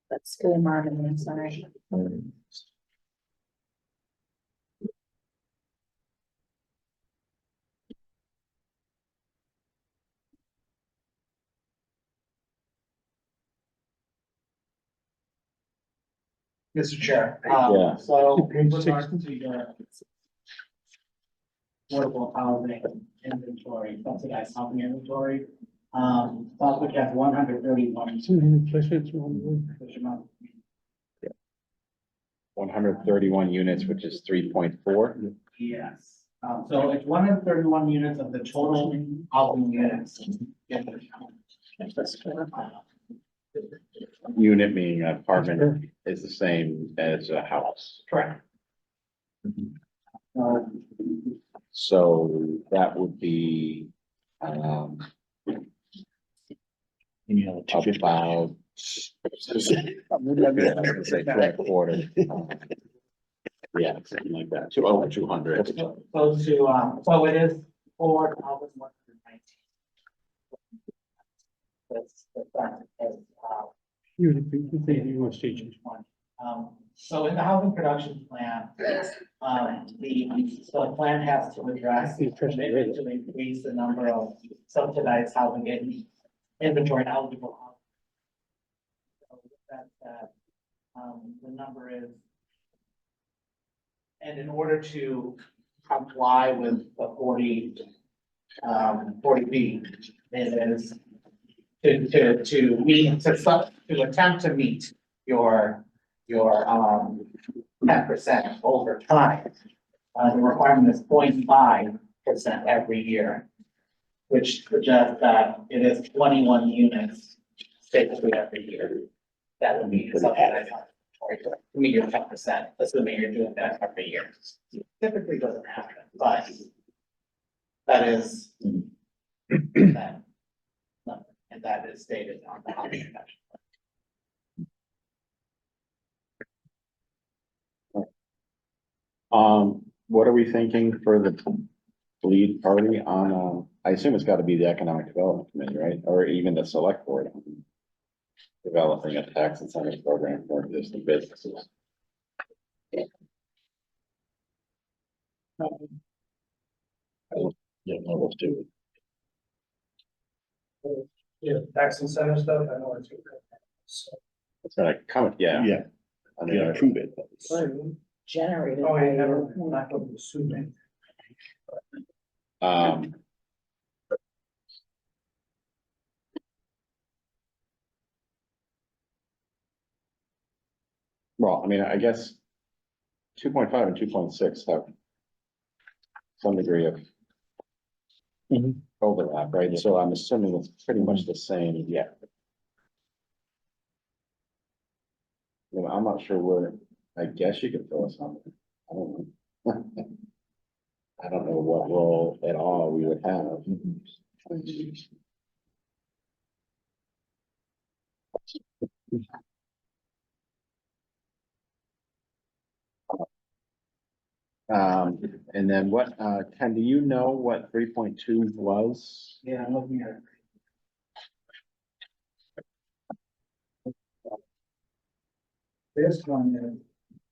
That's school marketing, sorry. Mr. Chair, Yeah. so in regards to your affordable housing inventory, subsidized housing inventory, Southwick has 131. One hundred thirty-one units, which is 3.4. Yes, so it's 131 units of the total housing units. in the town. Unit meaning an apartment is the same as a house. Correct. So that would be, about. I was gonna say 2.25. Yeah, something like that, over 200. So it is 4,119. So in the housing production plan, the plan has to address the commitment to increase the number of subsidized housing inventory and eligible housing. So with that said, the number is, and in order to comply with the 40B, it is to meet, to attempt to meet your 10% over time. The requirement is 0.5% every year, which suggests that it is 21 units basically every year. That would be subsidized to meet your 10%, assuming you're doing that every year. Typically doesn't happen, but that is that number, and that is stated on the housing production. What are we thinking for the lead party on, I assume it's gotta be the Economic Development Committee, right? Or even the select board on developing a tax incentive program for existing businesses. Yeah, those two. Yeah, tax incentive stuff, I know it's. It's gonna come, yeah. Yeah. I mean, approve it. Generated. Oh, by yeah, never, your- not going to sue me. Um. Well, I mean, I guess 2.5 and 2.6 have some degree of overlap, right? So I'm assuming it's pretty much the same. Yeah. You know, I'm not sure where, I guess you could throw us on. I don't know. I don't know what role at all we would have. And then what, Ken, do you know what 3.2 was? Yeah, I'm looking at it. This one is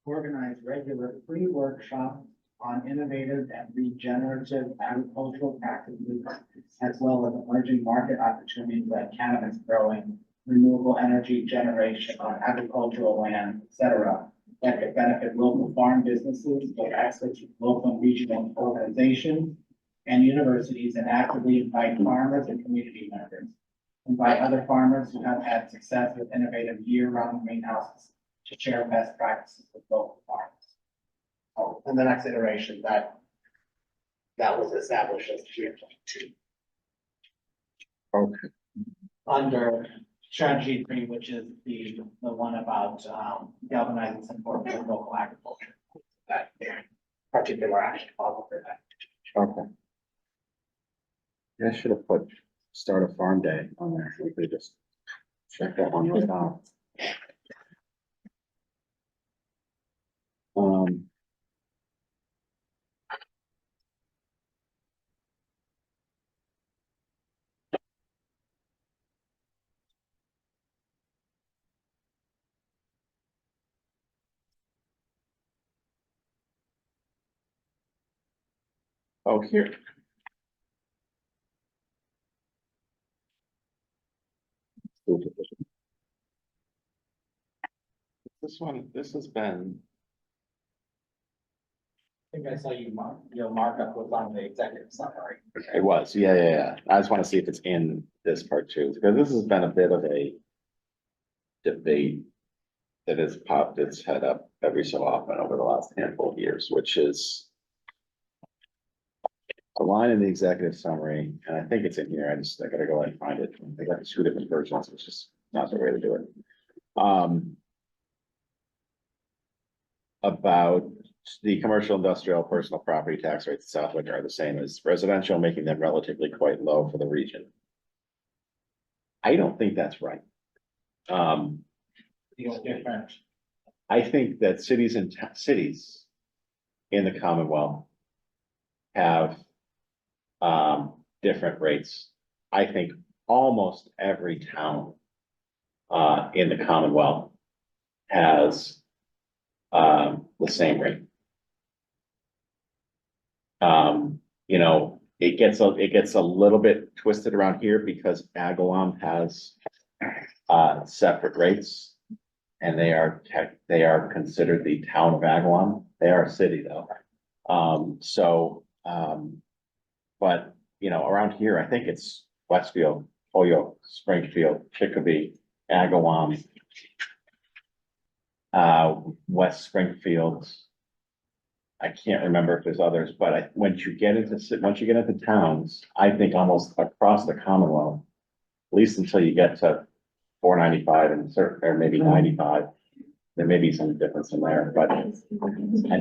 organize regular free workshops on innovative and regenerative agricultural practices, as well as emerging market opportunities like cannabis growing, renewable energy generation on agricultural land, et cetera, that could benefit local farm businesses, get access to local and regional organizations and universities, and actively invite farmers and community members. Invite other farmers who have had success with innovative year-round greenhouses to share best practices with local farmers. Oh, and the next iteration that was established as 3.2. Okay. Under strategy 3, which is the one about galvanizing support for local agriculture. That particular action follow for that. Okay. Yeah, I should have put start a farm day on there. We could just check that one right off. Oh, here. this has been, I think I saw your markup was on the executive summary. it was, yeah. I just want to see if it's in this part too, because this has been a bit of a debate that has popped its head up every so often over the last handful of years, which is a line in the executive summary, and I think it's in here. I gotta go and find it. I got two different versions, which is not the way to do it. About the commercial, industrial, personal property tax rates in Southwick are the same as residential, making them relatively quite low for the region. I don't think that's right. Feel different. I think that cities cities in the Commonwealth have different rates. I think almost every town in the Commonwealth has the same rate. You know, it gets a little bit twisted around here because Agawam has separate rates. And they are considered the town of Agawam. They are a city though. But you know, around here, I think it's Westfield, Holyoke, Springfield, Chicopee, Agawam. West Springfield. I can't remember if there's others, but once you get into towns, I think almost across the Commonwealth, at least until you get to 495 and certain, or maybe 95. There may be some difference in there, but I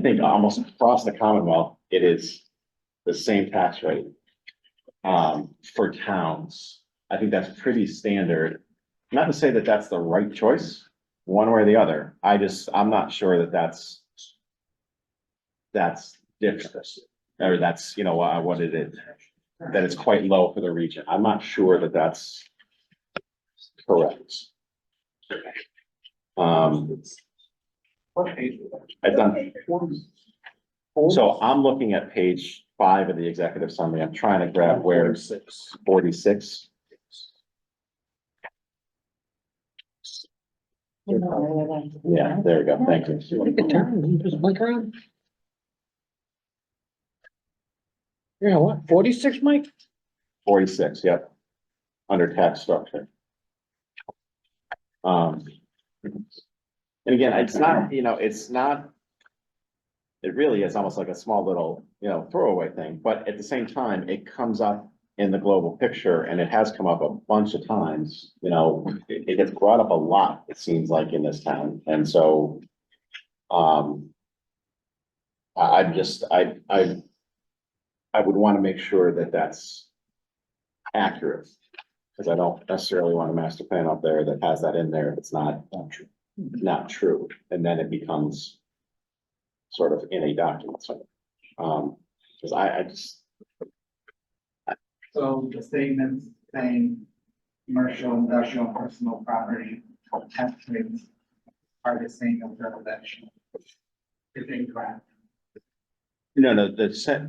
think almost across the Commonwealth, it is the same tax rate. For towns, I think that's pretty standard. Not to say that that's the right choice, one way or the other. I'm not sure that that's different. Or that's, you know, what it is, that it's quite low for the region. I'm not sure that that's correct. I've done. So I'm looking at page 5 of the executive summary. I'm trying to grab where 46. Yeah, there we go. Thank you. Take a turn, just blink around. Yeah, what, 46, Mike? 46, yep. Under tax structure. And again, it's not, you know, it's not. It really is almost like a small little, you know, throwaway thing, but at the same time, it comes up in the global picture and it has come up a bunch of times, you know, it gets brought up a lot, it seems like in this town. And so, I would want to make sure that that's accurate. Because I don't necessarily want a master plan up there that has that in there. If it's not true. And then it becomes sort of in a document. So, because I just. So the statement saying commercial, industrial, personal property tax rates are the same as residential. Is incorrect. No,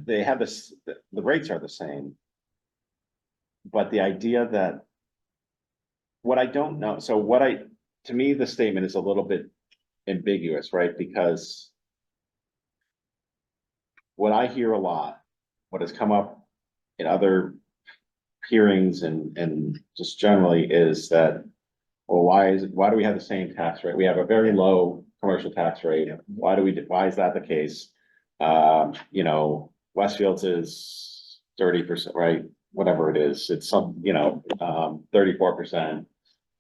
they have this, the rates are the same. But the idea that. What I don't know, to me, the statement is a little bit ambiguous, right? Because. What I hear a lot, what has come up in other hearings and just generally is that, well, why do we have the same tax rate? We have a very low commercial tax rate. Why is that the case? You know, Westfield's is 30%, right? Whatever it is, it's some, you know, 34%.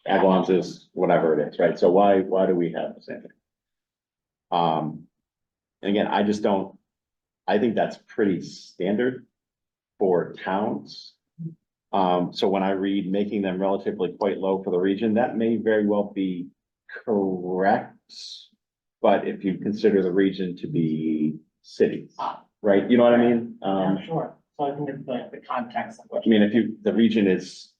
Agawam's is whatever it is, right? So why do we have the same thing? And again, I think that's pretty standard for towns. So when I read making them relatively quite low for the region, that may very well be correct. But if you consider the region to be cities, right? You know what I mean? Yeah, sure. So I think it's the context of what. I mean, if the region is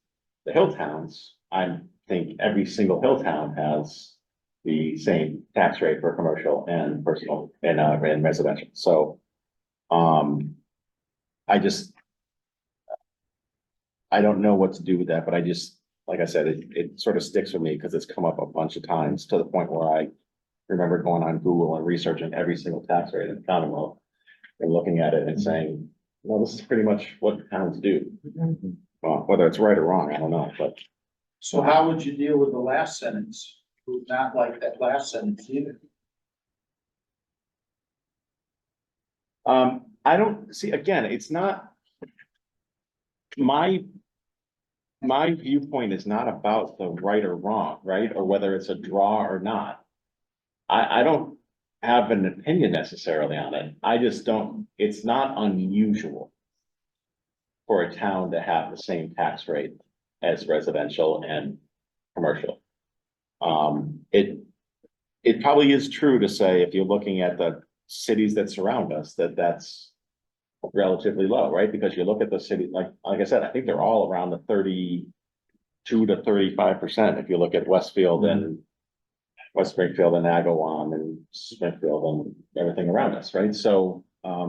the hill towns, I think every single hill town has the same tax rate for commercial and personal and residential. So, I don't know what to do with that, but like I said, it sort of sticks with me because it's come up a bunch of times to the point where remember going on Google and researching every single tax rate in the Commonwealth and looking at it and saying, well, this is pretty much what towns do. Well, whether it's right or wrong, I don't know, but So how would you deal with the last sentence? Who's not like that last sentence either? I don't see, again, it's not. My viewpoint is not about the right or wrong, right? Or whether it's a draw or not. I don't have an opinion necessarily on it. I just don't, it's not unusual for a town to have the same tax rate as residential and commercial. It probably is true to say, if you're looking at the cities that surround us, that's relatively low, right? Because you look at the city, like I said, I think they're all around the 32 to 35%. If you look at Westfield and West Springfield and Agawam and Smithfield and everything around us, right? So, I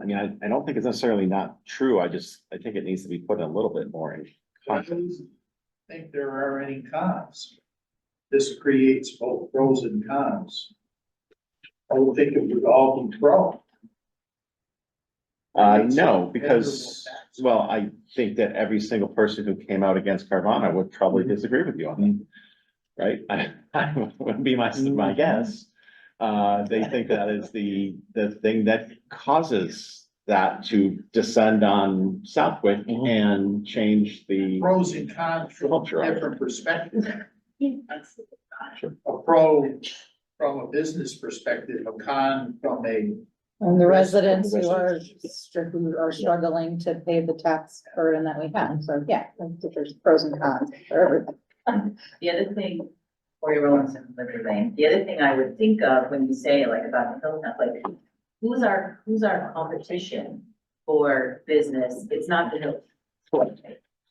mean, I don't think it's necessarily not true. I think it needs to be put in a little bit more in I context. don't think there are any cons. This creates both pros and cons. I would think it would all be pro. No, because, well, I think that every single person who came out against Carvana would probably disagree with you on that. Right? I wouldn't be my guess. They think that is the thing that causes that to descend on Southwick and change the. Pros and cons from Culture. different perspectives. Sure. A pro from a business perspective, a con from a, And the residents who are struggling to pay the tax burden that we have, so yeah, I think there's pros and cons for everything. The other thing, before you roll into Liberty Lane, the other thing I would think of when you say like about the Hilltop, like who's our competition for business? It's not the Hilltop.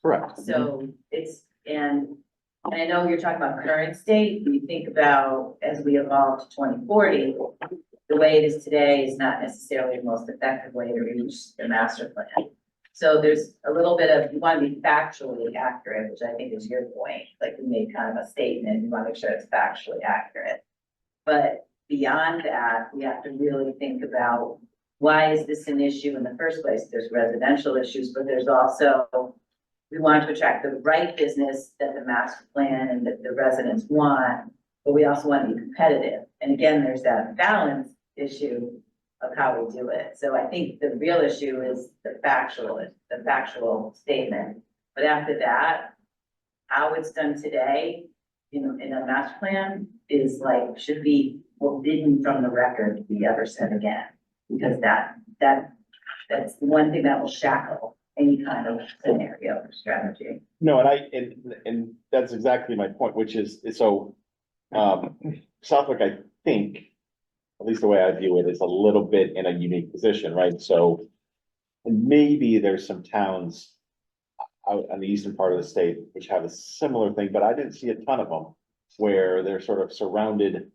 Correct. So it's, and I know you're talking about current state, when you think about as we evolve to 2040, the way it is today is not necessarily the most effective way to reach the master plan. So there's a little bit of, you want to be factually accurate, which I think is your point, like you made kind of a statement, you want to make sure it's factually accurate. But beyond that, we have to really think about why is this an issue in the first place? There's residential issues, but there's also, we want to attract the right business that the master plan and that the residents want, but we also want to be competitive. And again, there's that balance issue of how we do it. So I think the real issue is the factual statement. But after that, how it's done today, you know, in a master plan is like, should be forbidden from the record to be ever said again. Because that's one thing that will shackle any kind of scenario or strategy. No, and that's exactly my point, which is, so, Southwick, I think, at least the way I view it, is a little bit in a unique position, right? So maybe there's some towns out on the eastern part of the state which have a similar thing, but I didn't see a ton of them where they're sort of surrounded,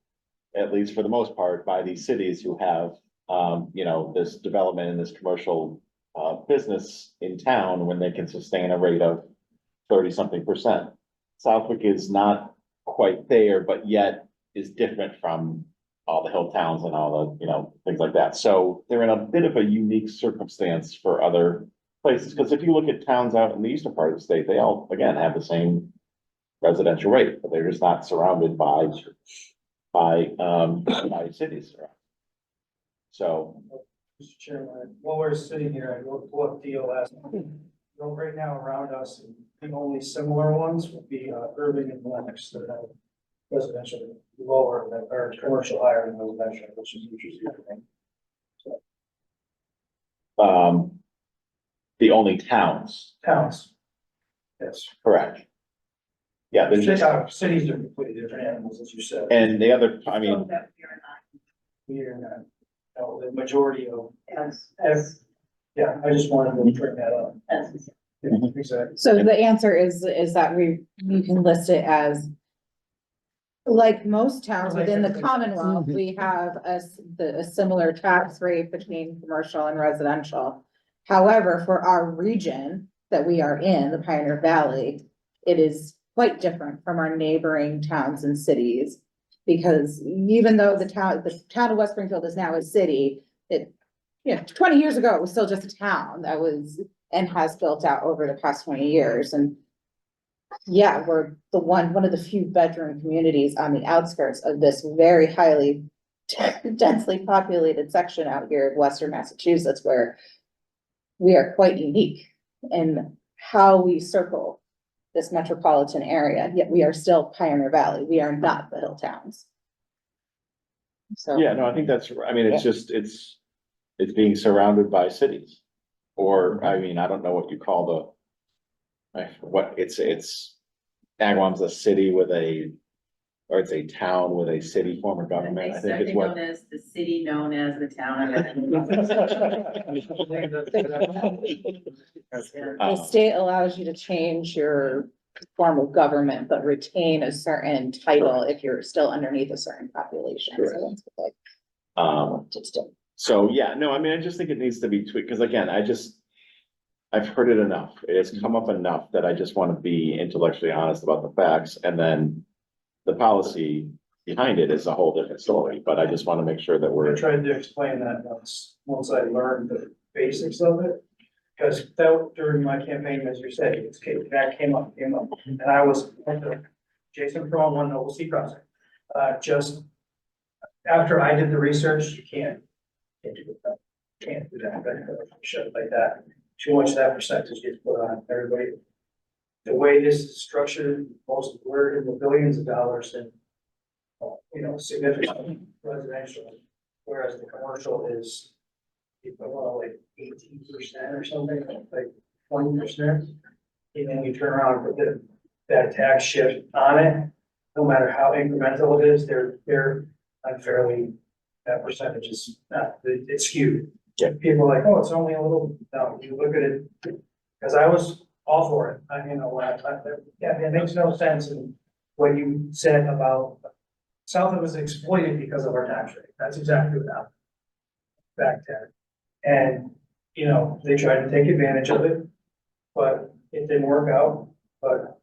at least for the most part, by these cities who have, you know, this development and this commercial business in town when they can sustain a rate of 30-something%. Southwick is not quite there, but yet is different from all the hill towns and all the, you know, things like that. So they're in a bit of a unique circumstance for other places, because if you look at towns out in the eastern part of the state, they all, again, have the same residential rate, but they're just not surrounded by cities. So. Mr. Chairman, while we're sitting here, I looked what Theo last night. You know, right now around us, the only similar ones would be Irving and Lennox that have residential lower than, or commercial higher than residential, which is interesting. The only towns, Towns. Yes. correct. Yeah, there's just, Cities are completely different animals, as you said. and the other, I mean, Here, the majority of, Yes. yeah, I just wanted to bring that up. Yes. Exactly. So the answer is that you can list it as, like most towns within the Commonwealth, we have a similar tax rate between commercial and residential. However, for our region that we are in, the Pioneer Valley, it is quite different from our neighboring towns and cities. Because even though the town of West Springfield is now a city, it, 20 years ago, it was still just a town that was, and has built out over the past 20 years, and yeah, we're one of the few bedroom communities on the outskirts of this very highly densely populated section out here of Western Massachusetts, where we are quite unique in how we circle this metropolitan area, yet we are still Pioneer Valley. We are not the hill towns. So. Yeah, no, I think that's, I mean, it's just, it's being surrounded by cities. Or, I mean, I don't know what you call it's Agawam's a city with or it's a town with a city form of government, I think it's Known what. as the city known as the town of. The state allows you to change your form of government, but retain a certain title if you're still underneath a certain population. So Correct. that's what Um, so, yeah, no, I mean, I just think it needs to be tweaked, because again, I've heard it enough. It has come up enough that I just want to be intellectually honest about the facts, and then the policy behind it is a whole different story, but I just want to make sure that I we're. tried to explain that once I learned the basics of it. Because that, during my campaign, as you said, that came up, and I was, Jason Pearl, one Noble Sea Crossing. Just after I did the research, you can't do that. Can't do that, shit like that. Too much of that percentage gets put on everybody. The way this is structured, we're in the billions of dollars in, significant residential, whereas the commercial is, like 18% or something, like 20%. And then you turn around and put that tax shift on it, no matter how incremental it is, they're unfairly, that percentage is not, it's skewed. Yeah. People are like, oh, it's only a little, no, you look at it, because I was all for it, yeah, it makes no sense in what you said about Southwood was exploited because of our tax rate, that's exactly what happened. Back then, and, they tried to take advantage of it, but it didn't work out, but,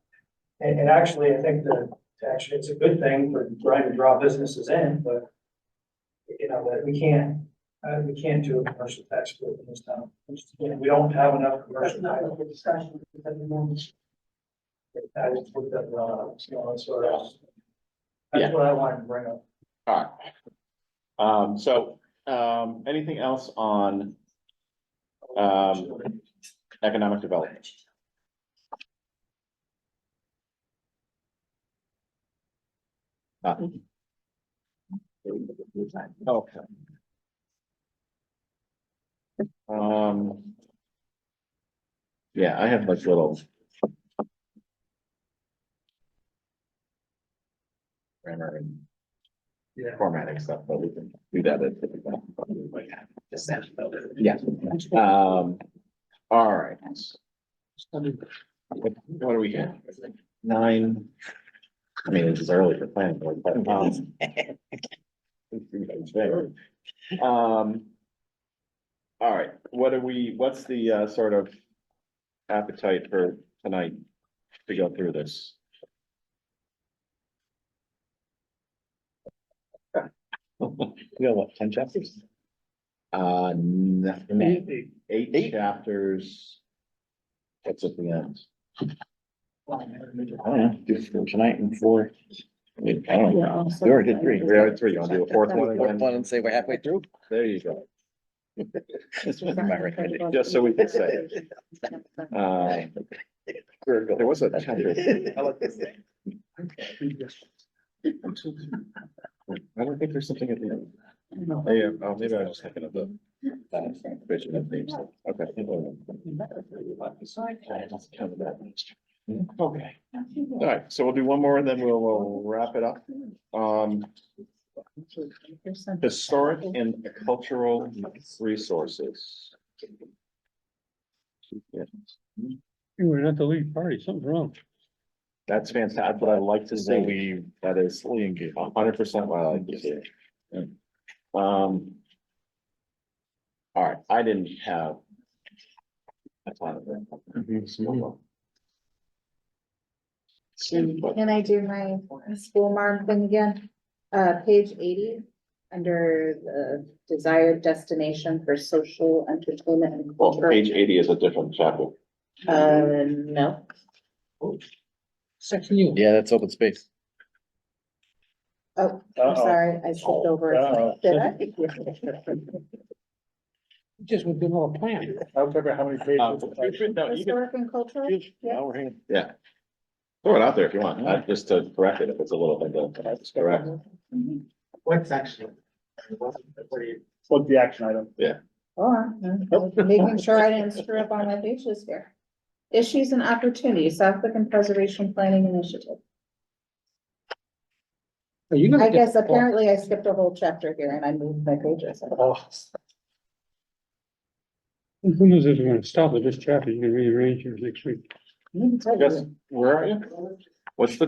and actually, I think that tax rate's a good thing for trying to draw businesses in, but that we can't do a commercial tax code in this town. We don't have enough commercial. I just looked at, sort of. That's what I wanted to bring up. Alright. Anything else on, economic development? Nothing. Okay. Yeah, I have like little. Grammar and. Yeah. Formatting stuff, but we can do that at. Yeah. All right. What are we at? 9. I mean, it's early for planning, board, but, all right, what's the, sort of appetite for tonight to go through this? You know what, 10 chapters? Nothing. 8 chapters. What's at the end? I don't know, do 4 tonight and 4. I mean, I don't know. We already did 3. We already did 3. You wanna do a 4th one again? and say we're halfway through. There you go. Just so we can say. There was a chapter. I don't think there's something at the end. Yeah, oh, maybe I was thinking of the. Vision of themes. Okay. Okay. All right, so we'll do one more and then we'll wrap it up. Historic and cultural resources. We're not the lead party, something's wrong. That's fantastic, what I like to see. That is 100% what I like to see. All right, I didn't have. a ton of it. Can I do my school marm thing again? Page 80, under the desired destination for social entertainment and Well, culture. page 80 is a different chapter. No, Section U. Yeah, that's open space. oh, I'm sorry, I skipped over. it. Did I? Just would be more plan. I was wondering how many pages. No, you can, Historic and cultural? Now we're here. yeah. Throw it out there if you want, just to correct it if it's a little bit, correct. What section? What's the action item? Oh, making sure I didn't screw up on my pages here. Issues and opportunities, Southwick and Preservation Planning Initiative. Are you gonna I get- guess apparently I skipped a whole chapter here and I moved my pages. Who knows if you're gonna stop at this chapter, you can rearrange yours next week. Yes, where are you? What's the,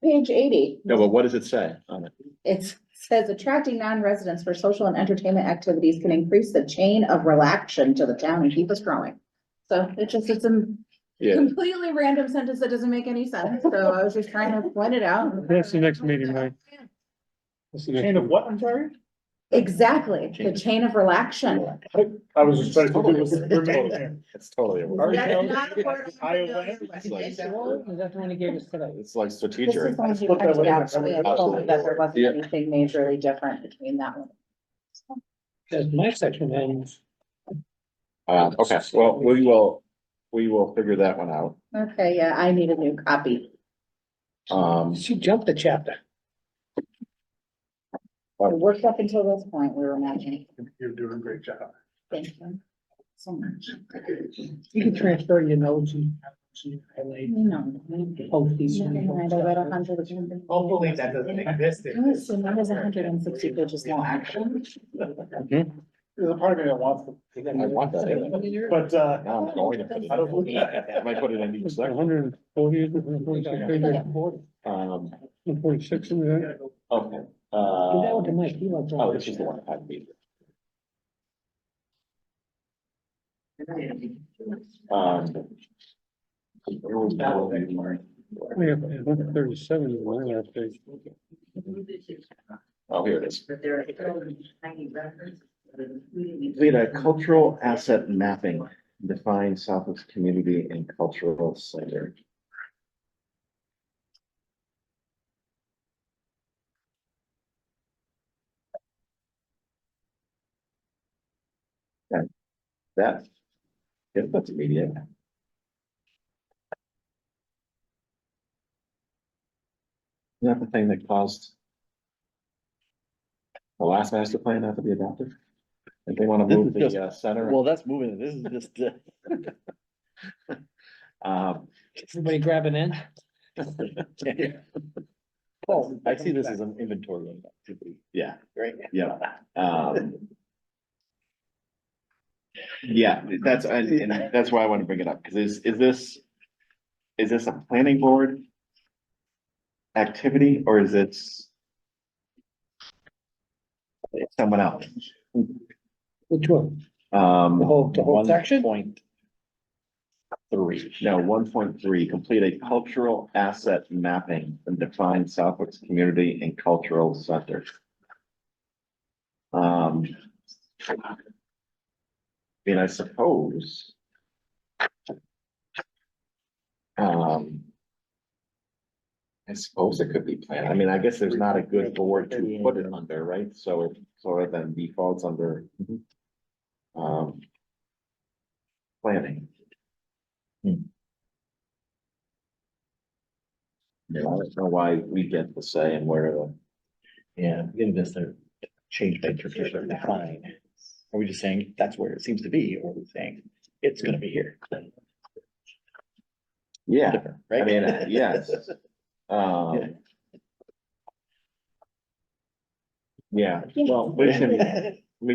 Page 80. no, but what does it say on it? It says attracting non-residents for social and entertainment activities can increase the chain of relaxation to the town and keep us growing. So it's a Yeah, completely random sentence that doesn't make any sense. So I was just trying to point it out. That's the next meeting, Mike. That's the next Chain of meeting. what, I'm sorry? Exactly, the chain of relaxation. I was just trying to think of the remaining there. it's totally. That's not a word. It's like, Is that the one he gave us today? it's like This strategic. is the one you Look that printed way. out, so we had told me that there wasn't Yeah. anything majorly different between that one. Because my section ends. Okay, well, we will figure that one out. Okay, yeah, I need a new copy. She jumped a chapter. We worked up until this point, we were imagining. You're doing a great job. Thank you so much. You can transfer your notes and highlight, No. post these. Never mind, I read 100 of them. Hopefully that doesn't exist. Yes, and that was 160 pages long, actually. There's a part of me that wants to. I want that in there. But, Now I'm going to put it I don't believe in. I might put it in each It's section. 140, 146 pages, Um, 146 in there. okay, Give that one to Mike, he likes. oh, this is the one that had to be. Where was that one? We have 137 in my last page. Oh, here it is. But there are tiny references. Complete a cultural asset mapping, define Southwest community and cultural center. That, yeah, that's immediate. Is that the thing that caused the last master plan not to be adopted? If they want to move This is the center. Well, that's moving. This is just, Everybody grab an end. well, I see this as an inventory activity, Yeah, right? yeah. Yeah, that's, and that's why I want to bring it up, because is this a planning board activity, or is it someone else? Which one? The whole section? 1.3. No, 1.3, complete a cultural asset mapping and define Southwick's community and cultural center. I mean, I suppose. I suppose it could be planned. I mean, I guess there's not a good board to put it under, right? So it sort of then defaults under. Planning. Yeah, I don't know why we get the say in where the. Yeah, give this a change by interpretation or define. Are we just saying that's where it seems to be, or are we saying it's gonna be here? Yeah, Different, I right? mean, yes. Yeah, well, we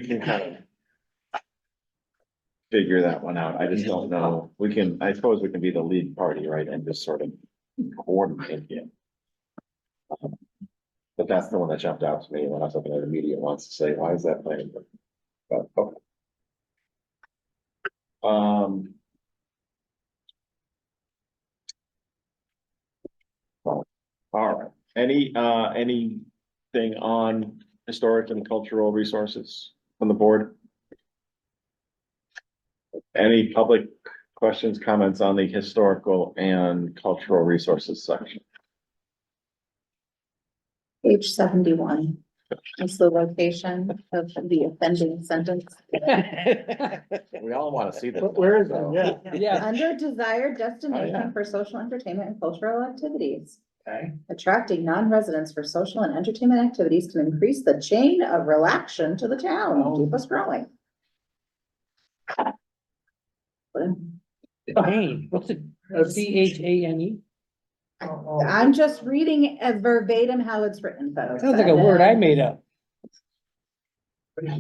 can kind of. Figure that one out. I just don't know. I suppose we can be the lead party, right, and just sort of coordinate it. But that's the one that jumped out to me when I was looking at the media wants to say, why is that planning? But, okay. All right, any thing on historic and cultural resources from the board? Any public questions, comments on the historical and cultural resources section? Page 71 is the location of the offending sentence. We all want to see this. Where is it? Yeah. Yeah, Under desired Oh, yeah. destination for social entertainment and cultural activities. Okay. Attracting non-residents for social and entertainment activities can increase the chain of relaxation to the town, keep us growing. Chane, what's it, CHANE? I'm just reading it verbatim how it's written, folks. Sounds like a word I made up. I'm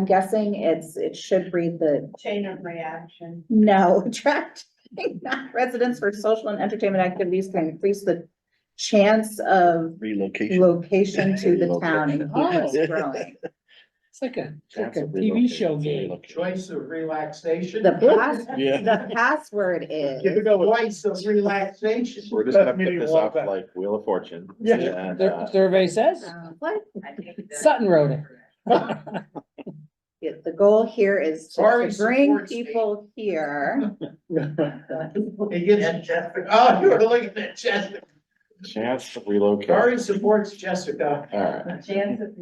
guessing it should read Chain of reaction. no, attracting non-residents for social and entertainment activities can increase the chance of Relocation. location to the town and keep us Oh. growing. It's like a Chance of TV show relocation. game. Choice of relaxation. The password is. Choice of relaxation. We're just gonna Best meeting put this of all up time. like Wheel of Fortune. Yeah. And, Survey says, What? Sutton wrote it. The goal here is Sorry, to bring support state. people here. It gets, oh, you were looking at Jessica. chance to relocate. Sorry supports Jessica. All right. A chance of.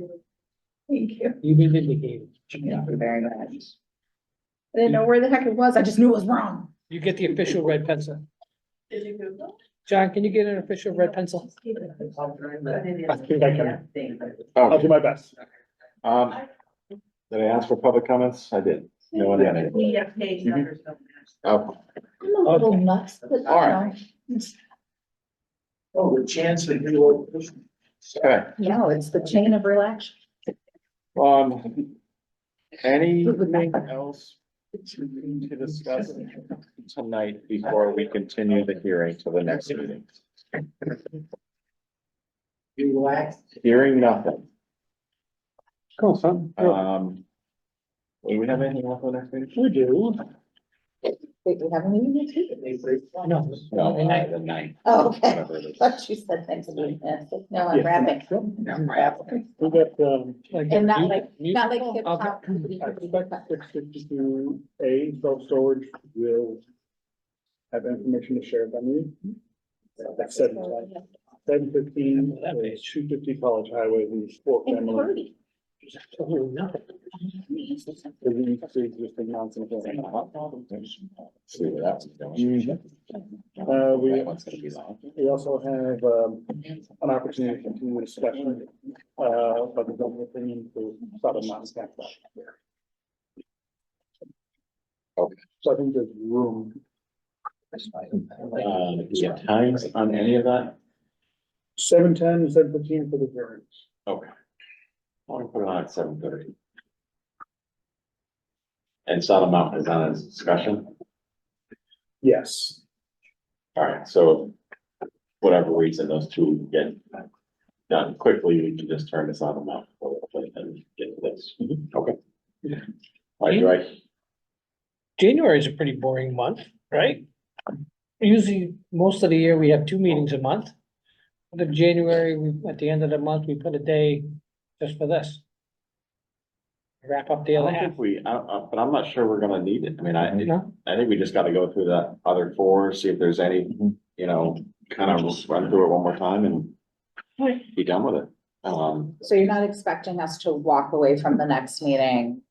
Thank you. You've been vindicated. Thank you very much. I didn't know where the heck it was. I just knew it was wrong. You get the official red pencil. Did you Google? John, can you get an official red pencil? I think I can. I'll Okay. do my best. Did I ask for public comments? I did. No one had any. We have page numbers. don't match. Oh, I'm a little nuts, but you All right. know. Oh, the chance of relocation. okay. No, it's the chain of relaxation. Anything else to discuss tonight before we continue the hearing to the next meeting? Relax. Hearing nothing. Cool, son. Do we have anything else for the next meeting? We do. Wait, we have a meeting next week? No. No, the ninth. Oh, okay. Whatever it is. Thought you said things to me. No, I'm rapping. I'm rapping. We got, And not like Musical? hip hop. I expect 652A self-storage will have information to share by me. That's 715, 250 College Highway, the four And family. Purdy. The existing non-conforming. See where that's going. That one's gonna be long. We also have, an opportunity to continue discussion, about the zoning opinion for Southern Mountain Campground. Okay. So I think there's room. Yeah, times on any of that? 7:10, 7:15 for the hearings. Okay. I want to put it on at 7:30. And Sodom Mountain is on as discussion. Yes. All right, so whatever reason those two get done quickly, we can just turn this on them out a little bit and get to this. Okay. All right, do I, January is a pretty boring month, right? Usually, most of the year, we have 2 meetings a month. But in January, at the end of the month, we put a day just for this. Wrap up the I other don't half. think we, but I'm not sure we're gonna need it. I mean, I No? think we just gotta go through the other four, see if there's any, you know, kind of run through it one more time and be done with it. So you're not expecting us to walk away from the next meeting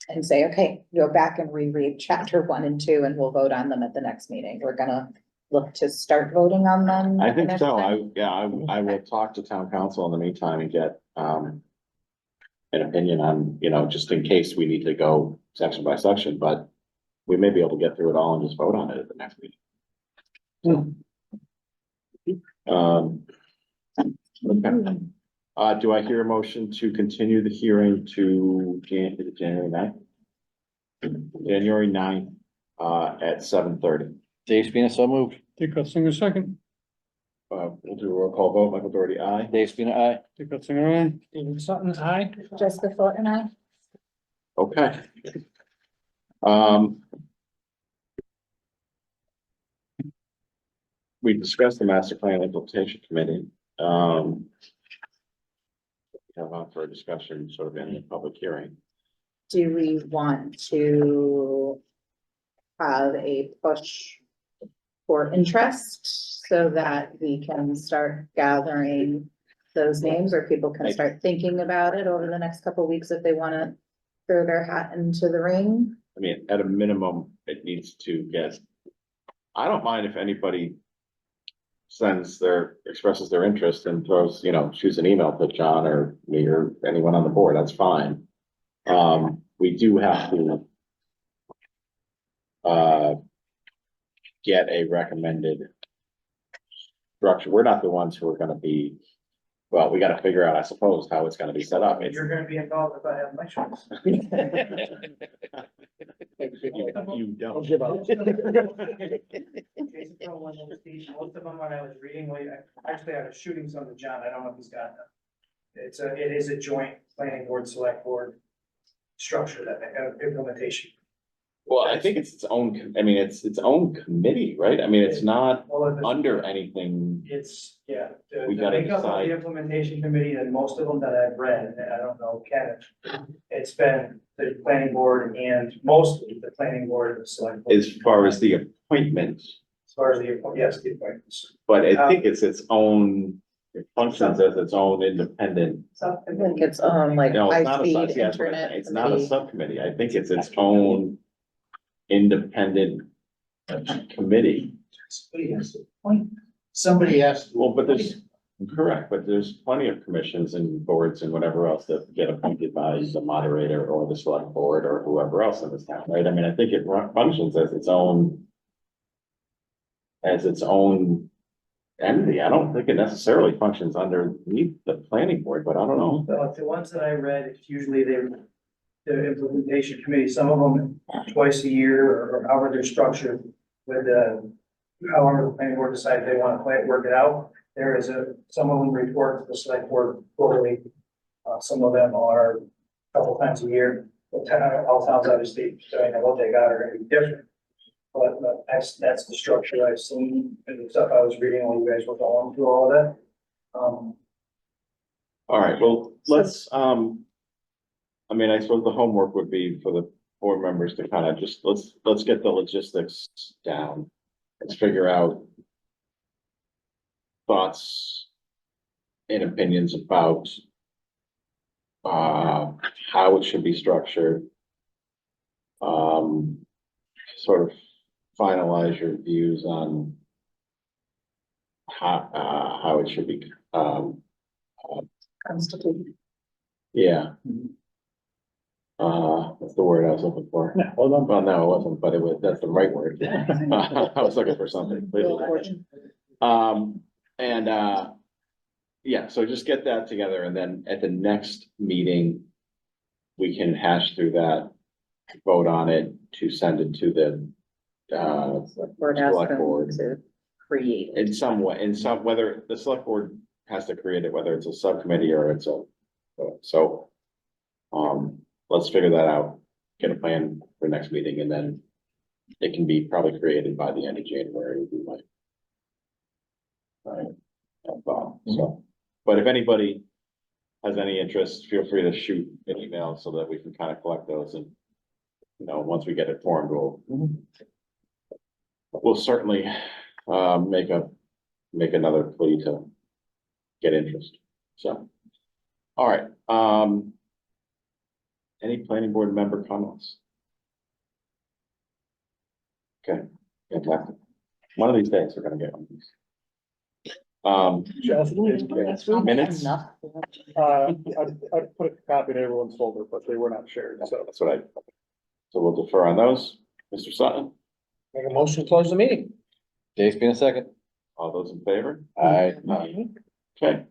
and say, okay, go back and reread chapter 1 and 2 and we'll vote on them at the next meeting. We're gonna look to start voting on them. I at the think next so. time? I will talk to town council in the meantime and get, an opinion on, you know, just in case we need to go section by section, but we may be able to get through it all and just vote on it at the next meeting. Okay. Do I hear a motion to continue the hearing to January 9th? January 9th, at 7:30. Dave Spina, so moved. Dick Singer second. We'll do a roll call vote. Michael Doherty, aye. Dave Spina, aye. Dick Singer, aye. David Sutton, aye. Jessica Thornton, I. Okay. We discussed the master plan implementation committee. Have on for a discussion, sort of in the public hearing. Do we want to have a push for interest so that we can start gathering those names, or people can start thinking about it over the next couple of weeks if they want to throw their hat into the ring? I mean, at a minimum, it needs to get, I don't mind if anybody expresses their interest and throws, shoots an email to John or me or anyone on the board, that's fine. We do have to get a recommended structure. We're not the ones who are gonna be, well, we gotta figure out, I suppose, how it's gonna be set up. It's- You're gonna be involved if I have my choice. You don't. give up. Jason Crowe, one of these, most of them when I was reading, actually I was shooting some to John, I don't know if he's got them. It is a joint planning board, select board structure that they have implementation. Well, I think it's its own, it's its own committee, right? I mean, it's not Well, if under anything. it's, yeah, We the gotta makeup of decide. the implementation committee and most of them that I've read, and I don't know, Ken, it's been the planning board and mostly the planning board and the select. board. As far as the appointments, As far as the, yes, the appointments. but I think it's its own, it functions as its own independent. I think it's like No, it's not a, high-speed sub- yeah, that's what I'm internet saying. It's not a committee. subcommittee. I think it's its own independent committee. Somebody has to. Well, but there's, correct, but there's plenty of commissions and boards and whatever else that get appointed by the moderator or the select board or whoever else in this town, right? I mean, I think it functions as its own entity. I don't think it necessarily functions underneath the planning board, but I don't know. The ones that I read, it's usually the implementation committee, some of them twice a year or however they're structured with however the planning board decides they want to work it out. There is some of them report to the select board quarterly. Some of them are a couple times a year. All towns obviously, depending on what they got are gonna be different. But that's the structure I've seen and the stuff I was reading while you guys were going through all of that. All right, well, let's, I suppose the homework would be for the board members to kind of just, let's get the logistics down. Let's figure out thoughts and opinions about how it should be structured. Sort of finalize your views on how it should be, Constituted. yeah. That's the word I was looking for. Yeah, well done. Well, no, it wasn't, but that's the right word. I was looking for something completely different. Yeah, so just get that together and then at the next meeting, we can hash through that, vote on it to send it to the Board asks select them board. to create. In some way, whether the select board has to create it, whether it's a subcommittee or it's let's figure that out, get a plan for next meeting, and then it can be probably created by the end of January, would be my thought, so. But if anybody has any interest, feel free to shoot an email so that we can kind of collect those and, once we get it formed, we'll certainly, make another plea to get interest, so. All right, any planning board member comments? Okay, fantastic. One of these days, we're gonna get one of these. Minutes? I put a copy in everyone's folder, but they were not shared, so. That's what so we'll defer on those. Mr. Sutton, Make a motion to close the meeting. Dave's been a second. all those in favor? Aye. Okay,